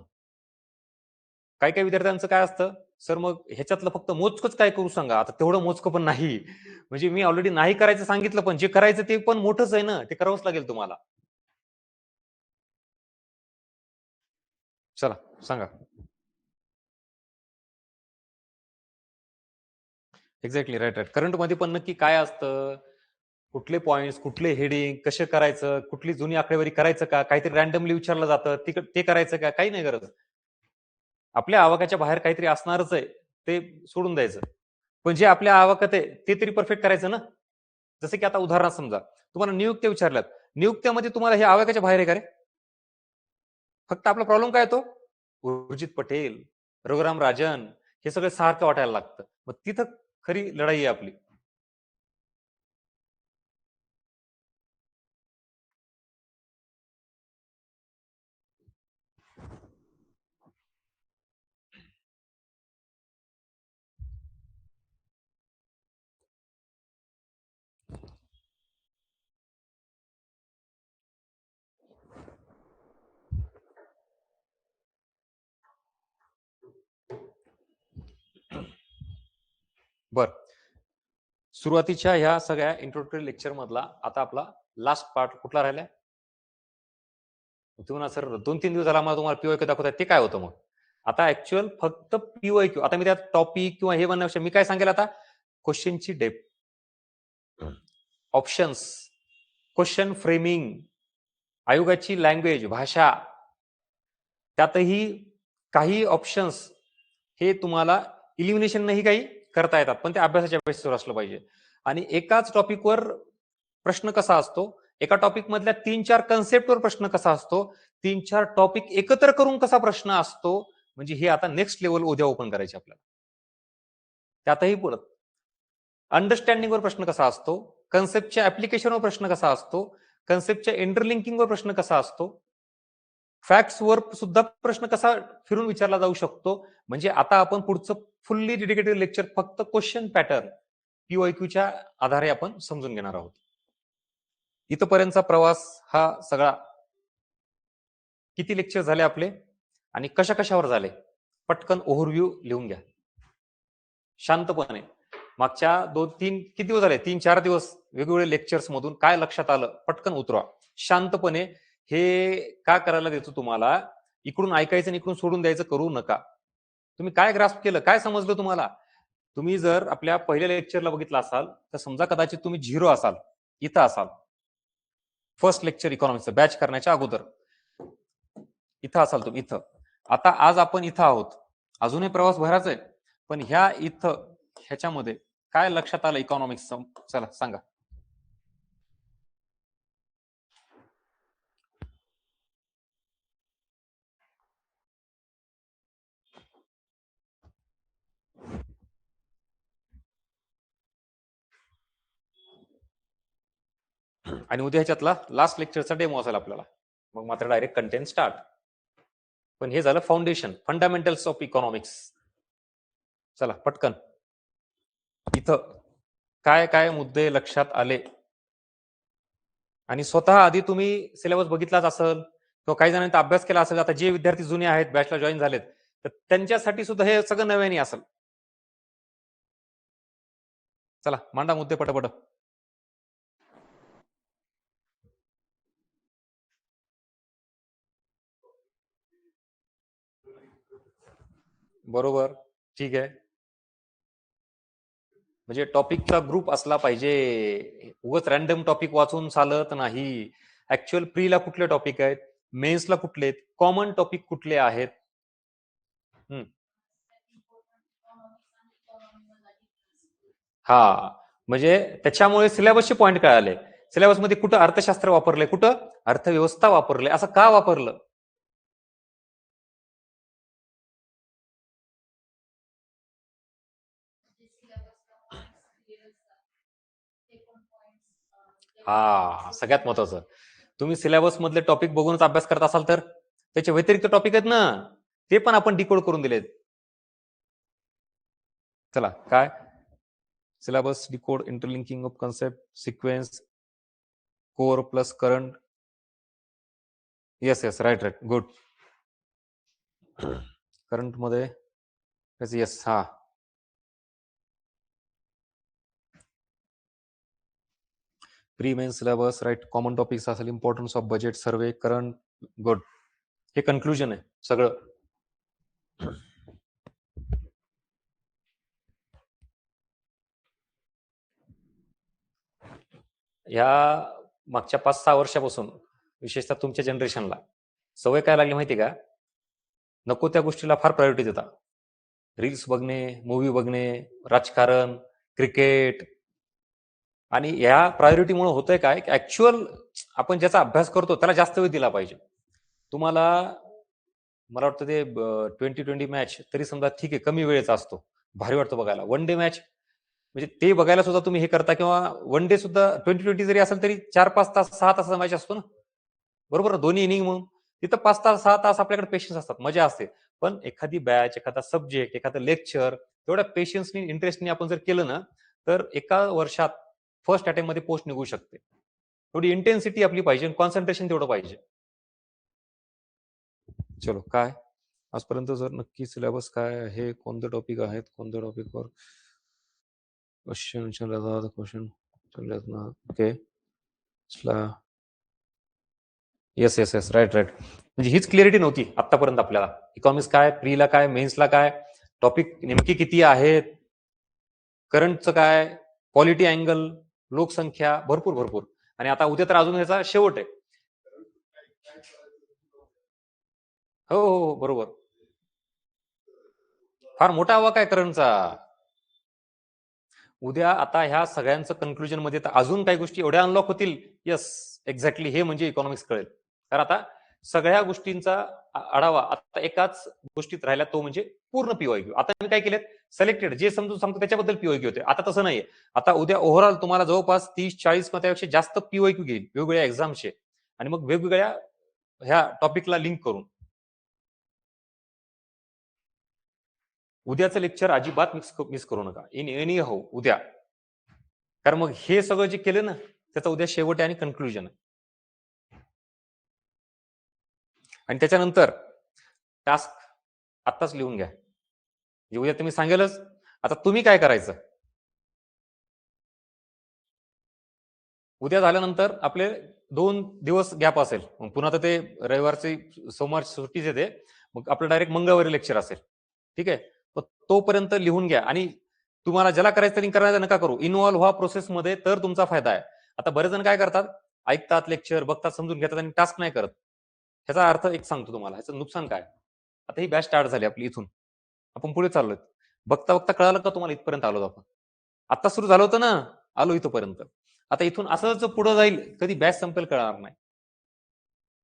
काही काही विद्यार्थ्यांचं काय असतं, सर मग ह्याच्यातलं फक्त मोजकच काय करू सांगा. आता तेवढं मोजकं पण नाही. म्हणजे मी ऑलरेडी नाही करायचं सांगितलं, पण जे करायचं ते पण मोठंच आहे ना, ते करावंच लागेल तुम्हाला. चला सांगा. Exactly, right right. करंटमध्ये पण नक्की काय असतं, कुठले पॉइंट्स, कुठले हेडिंग, कसे करायचं, कुठली जुनी आकडेवारी करायचं का, काहीतरी रॅन्डमली विचारलं जातं ते करायचं का, काही नाही गरज. आपल्या आवाकाच्या बाहेर काहीतरी असणारच आहे, ते सोडून द्यायचं. पण जे आपल्या आवाकात आहे ते तरी परफेक्ट करायचं ना. जसं की आता उदाहरणार्थ समजा तुम्हाला नियुक्त्या विचारल्यात, नियुक्त्यामध्ये तुम्हाला हे आवाकाच्या बाहेर आहे का रे? फक्त आपला प्रॉब्लेम काय येतो, उर्जित पटेल, रघुराम राजन, हे सगळं सारखं वाटायला लागतं. मग तिथं खरी लढाई आहे आपली. बर, सुरुवातीच्या ह्या सगळ्या इंट्रोडक्टरी लेक्चर मधला आता आपला लास्ट पार्ट कुठला राहिलाय? तुम्हाला सर 2-3 दिवस झाला मला तुम्हाला पीओक्यू दाखवताय, ते काय होतं मग? आता ऍक्च्युअल फक्त पीओक्यू, आता मी त्यात टॉपिक किंवा हे म्हणण्यापेक्षा मी काय सांगेल आता, क्वेश्चनची डेप्थ, ऑप्शन्स, क्वेश्चन फ्रेमिंग, आयोगाची लँग्वेज, भाषा, त्यातही काही ऑप्शन्स हे तुम्हाला इलिमिनेशन नाही काही करता येतात, पण ते अभ्यासाच्या बेसिसवर असलं पाहिजे. आणि एकाच टॉपिकवर प्रश्न कसा असतो, एका टॉपिक मधल्या 3-4 कन्सेप्टवर प्रश्न कसा असतो, 3-4 टॉपिक एकत्र करून कसा प्रश्न असतो, म्हणजे हे आता नेक्स्ट लेवल उद्या ओपन करायचे आपल्याला. त्यातही बोलत अंडरस्टँडिंगवर प्रश्न कसा असतो, कन्सेप्टच्या ऍप्लिकेशनवर प्रश्न कसा असतो, कन्सेप्टच्या इंटरलिंकिंगवर प्रश्न कसा असतो, फॅक्ट्सवर सुद्धा प्रश्न कसा फिरून विचारला जाऊ शकतो. म्हणजे आता आपण पुढचं फुल्ली डेडिकेटेड लेक्चर फक्त क्वेश्चन पॅटर्न पीओक्यूच्या आधारे आपण समजून घेणार आहोत. इथपर्यंतचा प्रवास हा सगळा किती लेक्चर झाले आपले आणि कशा कशावर झाले, पटकन ओव्हरव्ह्यू लिहून घ्या शांतपणे. मागच्या 2-3 किती दिवस झाले, 3-4 दिवस वेगवेगळे लेक्चर्स मधून काय लक्षात आलं पटकन उतरवा शांतपणे. हे का करायला देतो तुम्हाला, इकडून ऐकायचं आणि इकडून सोडून द्यायचं करू नका. तुम्ही काय ग्रास्प केलं, काय समजलं तुम्हाला? तुम्ही जर आपल्या पहिल्या लेक्चरला बघितलं असाल तर समजा कदाचित तुम्ही 0 असाल, इथं असाल फर्स्ट लेक्चर इकॉनॉमिक्सचं बॅच करण्याच्या अगोदर, इथं असाल तुम्ही इथं. आता आज आपण इथं आहोत, अजूनही प्रवास भराच आहे, पण ह्या इथं ह्याच्यामध्ये काय लक्षात आलं इकॉनॉमिक्सचं, चला सांगा. आणि उद्या ह्याच्यातला लास्ट लेक्चरचा डेमो असेल आपल्याला, मग मात्र डायरेक्ट कंटेंट स्टार्ट. पण हे झालं फाउंडेशन, फंडामेंटल्स ऑफ इकॉनॉमिक्स. चला पटकन इथं काय काय मुद्दे लक्षात आले, आणि स्वतः आधी तुम्ही सिलेबस बघितलाच असेल किंवा काही जणांनी अभ्यास केला असेल. आता जे विद्यार्थी जुने आहेत, बॅचला जॉईन झालेत, तर त्यांच्यासाठी सुद्धा हे सगळं नव्याने असेल. चला मांडा मुद्दे पटपट. बरोबर, ठीक आहे. म्हणजे टॉपिकचा ग्रुप असला पाहिजे, उगाच रॅन्डम टॉपिक वाचून चालत नाही. ऍक्च्युअल प्रीला कुठले टॉपिक आहेत, मेन्सला कुठले आहेत, कॉमन टॉपिक कुठले आहेत. हा, म्हणजे त्याच्यामुळे सिलेबसचे पॉईंट कळाले. सिलेबसमध्ये कुठं अर्थशास्त्र वापरलंय, कुठं अर्थव्यवस्था वापरलंय, असं का वापरलं. हा सगळ्यात महत्वाचं, तुम्ही सिलेबस मधले टॉपिक बघूनच अभ्यास करत असाल तर त्याच्या व्यतिरिक्त टॉपिक आहेत ना, ते पण आपण डिकोड करून दिलेत. चला काय syllabus decode interlinking of concept sequence core plus current. Yes right good. Current मध्ये येस हा pre main syllabus right. Common topics असेल importance of budget survey current good. हे कन्क्लुजन आहे सगळं. या मागच्या 5-6 वर्षापासून विशेषतः तुमच्या जनरेशनला सवय काय लागली माहिती का, नको त्या गोष्टीला फार प्रायोरिटी देता. रील्स बघणे, मूवी बघणे, राजकारण, क्रिकेट. आणि या प्रायोरिटीमुळे होतंय काय की ऍक्च्युअल आपण ज्याचा अभ्यास करतो त्याला जास्त वेळ दिला पाहिजे. तुम्हाला मला वाटतं ते 2020 मॅच तरी समजा ठीक आहे कमी वेळेचा असतो, भारी वाटतो बघायला. वन डे मॅच म्हणजे ते बघायला सुद्धा तुम्ही हे करता, किंवा वन डे सुद्धा 2020 जरी असेल तरी 4-5 तास 6 तासाचा मॅच असतो ना, बरोबर. दोन्ही इनिंग म्हणून तिथं 5 तास 6 तास आपल्याकडे पेशन्स असतात, मजा असते. पण एखादी बॅच, एखादा सब्जेक्ट, एखादं लेक्चर तेवढ्या पेशन्सनी इंटरेस्टनी आपण जर केलं ना, तर एका वर्षात फर्स्ट अटेम्प्ट मध्ये पोस्ट निघू शकते. थोडी इंटेन्सिटी आपली पाहिजे, कॉन्सन्ट्रेशन तेवढं पाहिजे. चलो काय आजपर्यंत जर नक्की सिलेबस काय आहे, कोणते टॉपिक आहेत, कोणत्या टॉपिकवर क्वेश्चन विचारले जातात, क्वेश्चन विचारले ना. Okay yes right. म्हणजे हीच क्लिअरिटी नव्हती आतापर्यंत आपल्याला. इकॉनॉमिक्स काय, प्रीला काय, मेन्सला काय, टॉपिक नेमकी किती आहेत, करंटचं काय, क्वालिटी अँगल, लोकसंख्या, भरपूर. आणि आता उद्या तर अजून याचा शेवट आहे. हो बरोबर. फार मोठा हवा काय करंटचा. उद्या आता ह्या सगळ्यांचं कन्क्लुजन मध्ये अजून काही गोष्टी एवढ्या अनलॉक होतील. येस एक्झॅक्टली, हे म्हणजे इकॉनॉमिक्स कळेल. कारण आता सगळ्या गोष्टींचा आढावा आता एकाच गोष्टीत राहिला, तो म्हणजे पूर्ण पीओक्यू. आता मी काय केलेत, सिलेक्टेड जे समजून सांगतो त्याच्याबद्दल पीओक्यू होते. आता तसं नाहीये. आता उद्या ओव्हरऑल तुम्हाला जवळपास 30-40 त्यापेक्षा जास्त पीओक्यू घेईल वेगवेगळ्या एक्झामचे, आणि मग वेगवेगळ्या ह्या टॉपिकला लिंक करून. उद्याचं लेक्चर अजिबात मिस करू नका इन एनी हाऊ उद्या. कारण मग हे सगळं जे केलं ना त्याचा उद्या शेवट आहे आणि कन्क्लुजन आहे. आणि त्याच्यानंतर टास्क आत्ताच लिहून घ्या. उद्या तुम्ही सांगेलच. आता तुम्ही काय करायचं, उद्या झाल्यानंतर आपले 2 दिवस गॅप असेल, पुन्हा तर ते रविवारची सोमवार सुट्टीच येते, मग आपलं डायरेक्ट मंगळवारी लेक्चर असेल. ठीक आहे, तोपर्यंत लिहून घ्या. आणि तुम्हाला ज्याला करायचं त्यांनी करायचं नका करू, इन्व्हॉल्व्ह व्हा प्रोसेसमध्ये, तर तुमचा फायदा आहे. आता बरेच जण काय करतात, ऐकतात लेक्चर, बघतात, समजून घेतात आणि टास्क नाही करत. ह्याचा अर्थ एक सांगतो तुम्हाला, ह्याचं नुकसान काय. आता ही बॅच स्टार्ट झाली आपली, इथून आपण पुढे चाललोय. बघता कळालं का तुम्हाला इथपर्यंत आलो आपण. आता सुरू झालं होतं ना, आलो इथपर्यंत. आता इथून असंच पुढे जाईल, कधी बॅच संपेल कळणार नाही.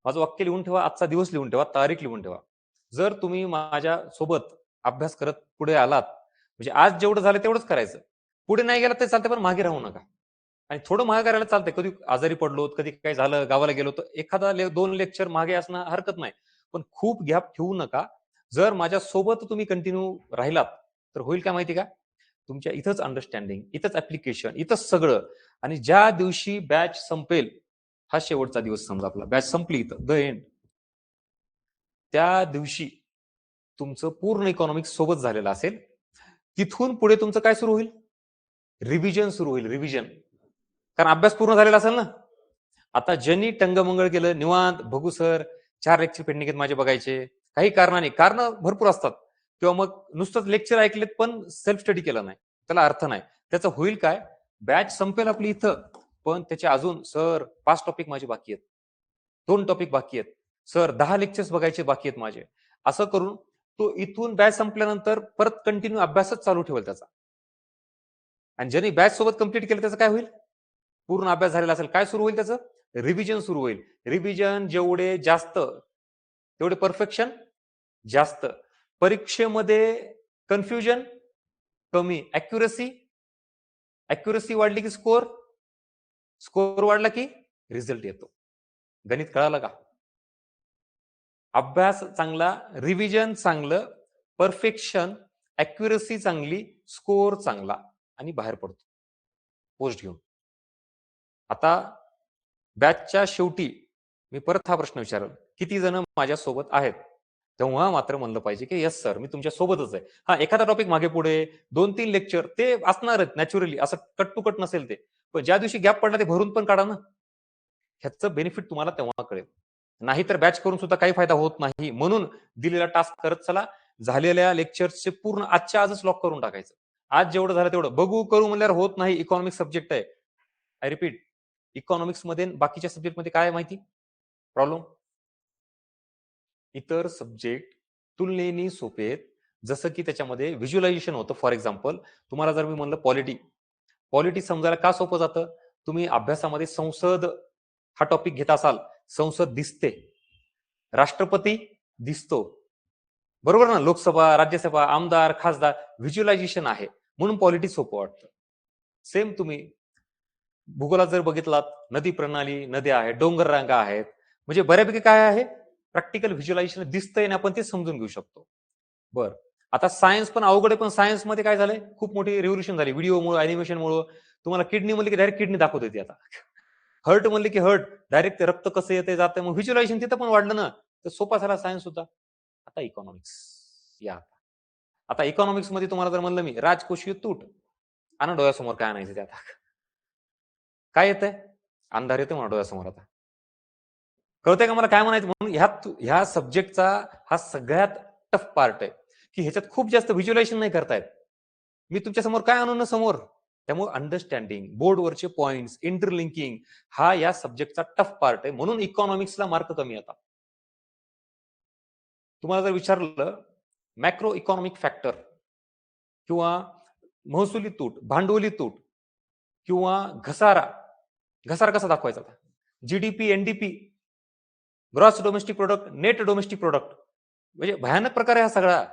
माझं वाक्य लिहून ठेवा, आजचा दिवस लिहून ठेवा, तारीख लिहून ठेवा. जर तुम्ही माझ्या सोबत अभ्यास करत पुढे आलात, म्हणजे आज जेवढं झालं तेवढंच करायचं. पुढे नाही गेलं तर चालतं, पण मागे राहू नका. आणि थोडं मागे करायला चालतंय, कधी आजारी पडलो, कधी काय झालं, गावाला गेलो, तर एखादा 2 लेक्चर मागे असणं हरकत नाही. पण खूप गॅप ठेवू नका. जर माझ्या सोबत तुम्ही कंटिन्यू राहिलात तर होईल काय माहिती का, तुमच्या इथंच अंडरस्टँडिंग, इथंच ऍप्लिकेशन, इथंच सगळं. आणि ज्या दिवशी बॅच संपेल, हा शेवटचा दिवस समजा आपला, बॅच संपली इथं, द एंड, त्या दिवशी तुमचं पूर्ण इकॉनॉमिक्स सोबत झालेलं असेल. तिथून पुढे तुमचं काय सुरू होईल, रिव्हिजन सुरू होईल, रिव्हिजन. कारण अभ्यास पूर्ण झालेला असेल ना. आता ज्यांनी टंगमंगळ केलं, निवांत बघू सर 4 लेक्चर पेंडिंग आहेत माझे बघायचे, काही कारणाने, कारण भरपूर असतात, किंवा मग नुसतंच लेक्चर ऐकलेत पण सेल्फ स्टडी केला नाही, त्याला अर्थ नाही. त्याचं होईल काय, बॅच संपेल आपली इथं, पण त्याचे अजून सर 5 टॉपिक माझे बाकी आहेत, 2 टॉपिक बाकी आहेत, सर 10 लेक्चर्स बघायचे बाकी आहेत माझे. असं करून तो इथून बॅच संपल्यानंतर परत कंटिन्यू अभ्यासच चालू ठेवेल त्याचा. आणि ज्यांनी बॅच सोबत कंप्लीट केलं त्याचं काय होईल, पूर्ण अभ्यास झालेला असेल, काय सुरू होईल त्याचं, रिव्हिजन सुरू होईल. रिव्हिजन जेवढे जास्त तेवढे परफेक्शन जास्त. परीक्षेमध्ये कन्फ्युजन कमी, अॅक्युरसी वाढली की स्कोर वाढला की रिझल्ट येतो. गणित कळालं का. अभ्यास चांगला, रिव्हिजन चांगलं, परफेक्शन, अॅक्युरसी चांगली, स्कोर चांगला आणि बाहेर पडतो पोस्ट घेऊन. आता बॅचच्या शेवटी मी परत हा प्रश्न विचारेल, किती जण माझ्यासोबत आहेत? तेव्हा मात्र म्हणलं पाहिजे की येस सर, मी तुमच्या सोबतच आहे. हा, एखादा टॉपिक मागे पुढे 2-3 लेक्चर ते असणारच नॅचरली, असं कट टू कट नसेल ते. पण ज्या दिवशी गॅप पडला ते भरून पण काढा ना. ह्याचं बेनिफिट तुम्हाला तेव्हा कळेल. नाहीतर बॅच करून सुद्धा काही फायदा होत नाही. म्हणून दिलेला टास्क करत चला. झालेल्या लेक्चर्सचे पूर्ण आजच्या आजच लॉक करून टाकायचं. आज जेवढं झालं तेवढं बघू करू म्हणल्यावर होत नाही. इकॉनॉमिक्स सब्जेक्ट आहे. आय रिपीट, इकॉनॉमिक्स मध्ये बाकीच्या सब्जेक्ट मध्ये काय माहिती प्रॉब्लेम? इतर सब्जेक्ट तुलनेने सोपे आहेत. जसं की त्याच्यामध्ये व्हिज्युअलायझेशन होतं. फॉर एक्झाम्पल, तुम्हाला जर मी म्हणलं पॉलिटी समजायला का सोपं जातं? तुम्ही अभ्यासामध्ये संसद हा टॉपिक घेत असाल, संसद दिसते, राष्ट्रपती दिसतो, बरोबर ना? लोकसभा, राज्यसभा, आमदार, खासदार, व्हिज्युअलायझेशन आहे, म्हणून पॉलिटी सोपं वाटतं. सेम तुम्ही भूगोलात जर बघितलात, नदी प्रणाली, नद्या आहेत, डोंगर रांगा आहेत, म्हणजे बऱ्यापैकी काय आहे, प्रॅक्टिकल व्हिज्युअलायझेशन दिसतंय आणि आपण ते समजून घेऊ शकतो. बर, आता सायन्स पण अवघड आहे, पण सायन्स मध्ये काय झालंय, खूप मोठी रिव्होल्युशन झाली व्हिडिओमुळे, अॅनिमेशनमुळे. तुम्हाला किडनी म्हणली की डायरेक्ट किडनी दाखवत येते आता. हर्ट म्हणले की हर्ट, डायरेक्ट रक्त कसं येते जातं, मग व्हिज्युअलायझेशन तिथं पण वाढलं ना, तर सोपा झाला सायन्स सुद्धा. आता इकॉनॉमिक्स या. आता इकॉनॉमिक्स मध्ये तुम्हाला जर म्हणलं मी राजकोषीय तूट, आणा डोळ्यासमोर काय आणायचं ते आता. काय येतंय? अंधार येते म्हणा डोळ्यासमोर आता. कळतंय का मला काय म्हणायचं? म्हणून ह्या सब्जेक्टचा हा सगळ्यात टफ पार्ट आहे, की ह्याच्यात खूप जास्त व्हिज्युअलायझेशन नाही करतायत. मी तुमच्या समोर काय आणू ना समोर? त्यामुळे अंडरस्टँडिंग, बोर्डवरचे पॉइंट्स, इंटरलिंकिंग, हा या सब्जेक्टचा टफ पार्ट आहे. म्हणून इकॉनॉमिक्सला मार्क कमी येतात. तुम्हाला जर विचारलं मॅक्रो इकॉनॉमिक फॅक्टर किंवा महसुली तूट, भांडवली तूट किंवा घसारा, घसारा कसा दाखवायचा? GDP, NDP, gross domestic product, net domestic product, म्हणजे भयानक प्रकार आहे हा सगळा.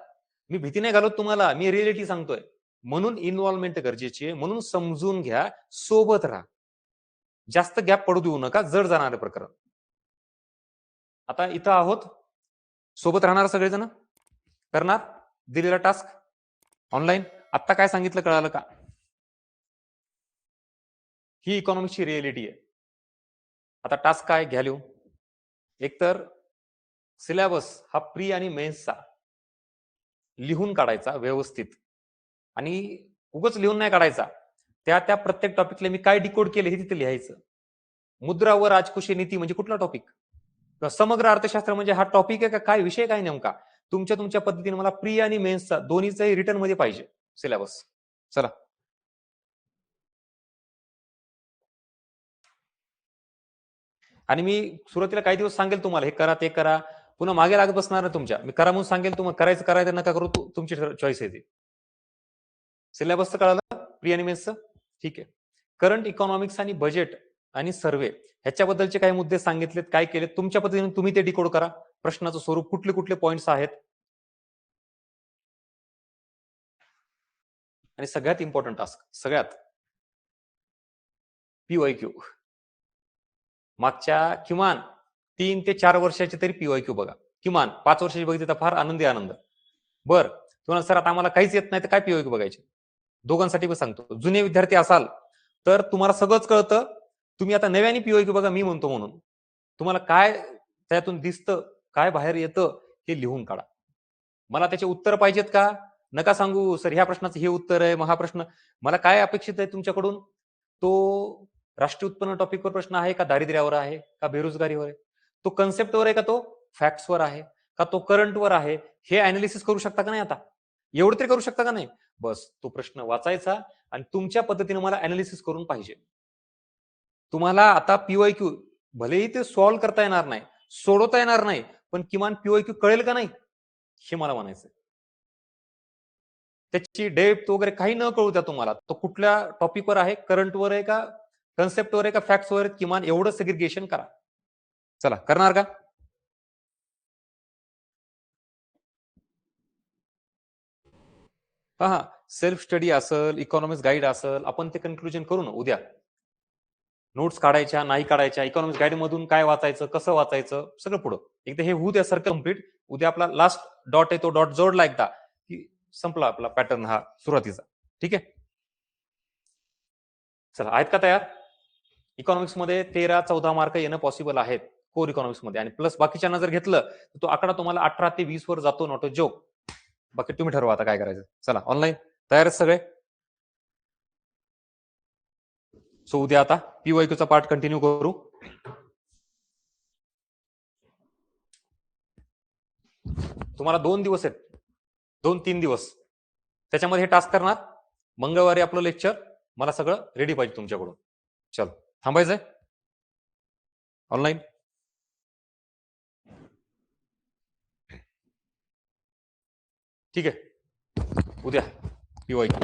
मी भीती नाही घालत तुम्हाला, मी रिअलिटी सांगतोय. म्हणून इन्व्हॉल्वमेंट गरजेची आहे, म्हणून समजून घ्या, सोबत राहा, जास्त गॅप पडू देऊ नका, जड जाणारे प्रकरण. आता इथं आहोत, सोबत राहणार सगळेजण, करणार दिलेला टास्क ऑनलाईन. आता काय सांगितलं कळालं का? ही इकॉनॉमिक्सची रिअलिटी आहे. आता टास्क काय घ्या लिहून. एकतर सिलेबस हा प्री आणि मेन्सचा लिहून काढायचा व्यवस्थित, आणि उगच लिहून नाही काढायचा, त्या प्रत्येक टॉपिकला मी काय डिकोड केले हे तिथे लिहायचं. मुद्रा व राजकोषीय नीती म्हणजे कुठला टॉपिक? समग्र अर्थशास्त्र म्हणजे हा टॉपिक आहे का, काय विषय काय नेमका? तुमच्या पद्धतीने मला प्री आणि मेन्सचा दोन्हीचाही रिटर्न मध्ये पाहिजे सिलेबस. चला, आणि मी सुरुवातीला काही दिवस सांगेल तुम्हाला हे करा ते करा, पुन्हा मागे लागत बसणार ना तुमच्या. मी करा म्हणून सांगेल, तुम्हाला करायचं नका करू, तुमची चॉईस आहे ती. सिलेबसचं कळालं, प्री आणि मेन्सचं? ठीक आहे. करंट इकॉनॉमिक्स आणि बजेट आणि सर्वे ह्याच्याबद्दलचे काही मुद्दे सांगितलेत, काय केलेत तुमच्या पद्धतीने तुम्ही ते डिकोड करा. प्रश्नाचं स्वरूप, कुठले कुठले पॉइंट्स आहेत, आणि सगळ्यात इम्पॉर्टंट टास्क, सगळ्यात पीवायक्यू. मागच्या किमान 3 ते 4 वर्षाचे तरी पीवायक्यू बघा. किमान 5 वर्षाची बघितली तर फार आनंद. बर, तुम्हाला सर आता आम्हाला काहीच येत नाही तर काय पीवायक्यू बघायचे? दोघांसाठी पण सांगतो. जुने विद्यार्थी असाल तर तुम्हाला सगळंच कळतं. तुम्ही आता नव्याने पीवायक्यू बघा, मी म्हणतो म्हणून. तुम्हाला काय त्यातून दिसतं, काय बाहेर येतं, हे लिहून काढा. मला त्याचे उत्तर पाहिजेत का? नका सांगू सर ह्या प्रश्नाचं हे उत्तर आहे, मग हा प्रश्न. मला काय अपेक्षित आहे तुमच्याकडून? तो राष्ट्रीय उत्पन्न टॉपिकवर प्रश्न आहे का दारिद्र्यावर आहे का बेरोजगारीवर आहे? तो कन्सेप्टवर आहे का तो फॅक्ट्सवर आहे का तो करंटवर आहे? हे अनालिसिस करू शकता का नाही आता? एवढं तरी करू शकता का नाही? बस तो प्रश्न वाचायचा आणि तुमच्या पद्धतीने मला अनालिसिस करून पाहिजे. तुम्हाला आता पीवायक्यू भलेही ते सॉल्व्ह करता येणार नाही, सोडवता येणार नाही, पण किमान पीवायक्यू कळेल का नाही हे मला म्हणायचं. त्याची डेप्थ वगैरे काही न कळू द्या तुम्हाला. तो कुठल्या टॉपिकवर आहे, करंटवर आहे का कन्सेप्टवर आहे का फॅक्ट्सवर आहे, किमान एवढं सेग्रिगेशन करा. चला, करणार का? हा, सेल्फ स्टडी असेल, इकॉनॉमिक्स गाईड असेल, आपण ते कन्क्लुजन करू ना उद्या. नोट्स काढायच्या नाही काढायच्या, इकॉनॉमिक्स गाईड मधून काय वाचायचं, कसं वाचायचं, सगळं पुढं. एकदा हे होऊ द्या सर्कल कम्प्लीट. उद्या आपला लास्ट डॉट आहे, तो डॉट जोडला एकदा की संपला आपला पॅटर्न हा सुरुवातीचा. ठीक आहे, चला आहेत का तयार? इकॉनॉमिक्स मध्ये 13-14 मार्क येणं पॉसिबल आहेत कोर इकॉनॉमिक्स मध्ये, आणि प्लस बाकीच्यांना जर घेतलं तर तो आकडा तुम्हाला 18 ते 20 वर जातो, नॉट अ जोक. बाकी तुम्ही ठरवा आता काय करायचं. चला ऑनलाईन तयार आहेत सगळे? सो उद्या आता पीवायक्यूचा पार्ट कंटिन्यू करू. तुम्हाला 2 दिवस आहेत, 2-3 दिवस त्याच्यामध्ये हे टास्क करणार. मंगळवारी आपलं लेक्चर, मला सगळं रेडी पाहिजे तुमच्याकडून. चल थांबायचंय ऑनलाईन. ठीक आहे, उद्या पीवायक्यू.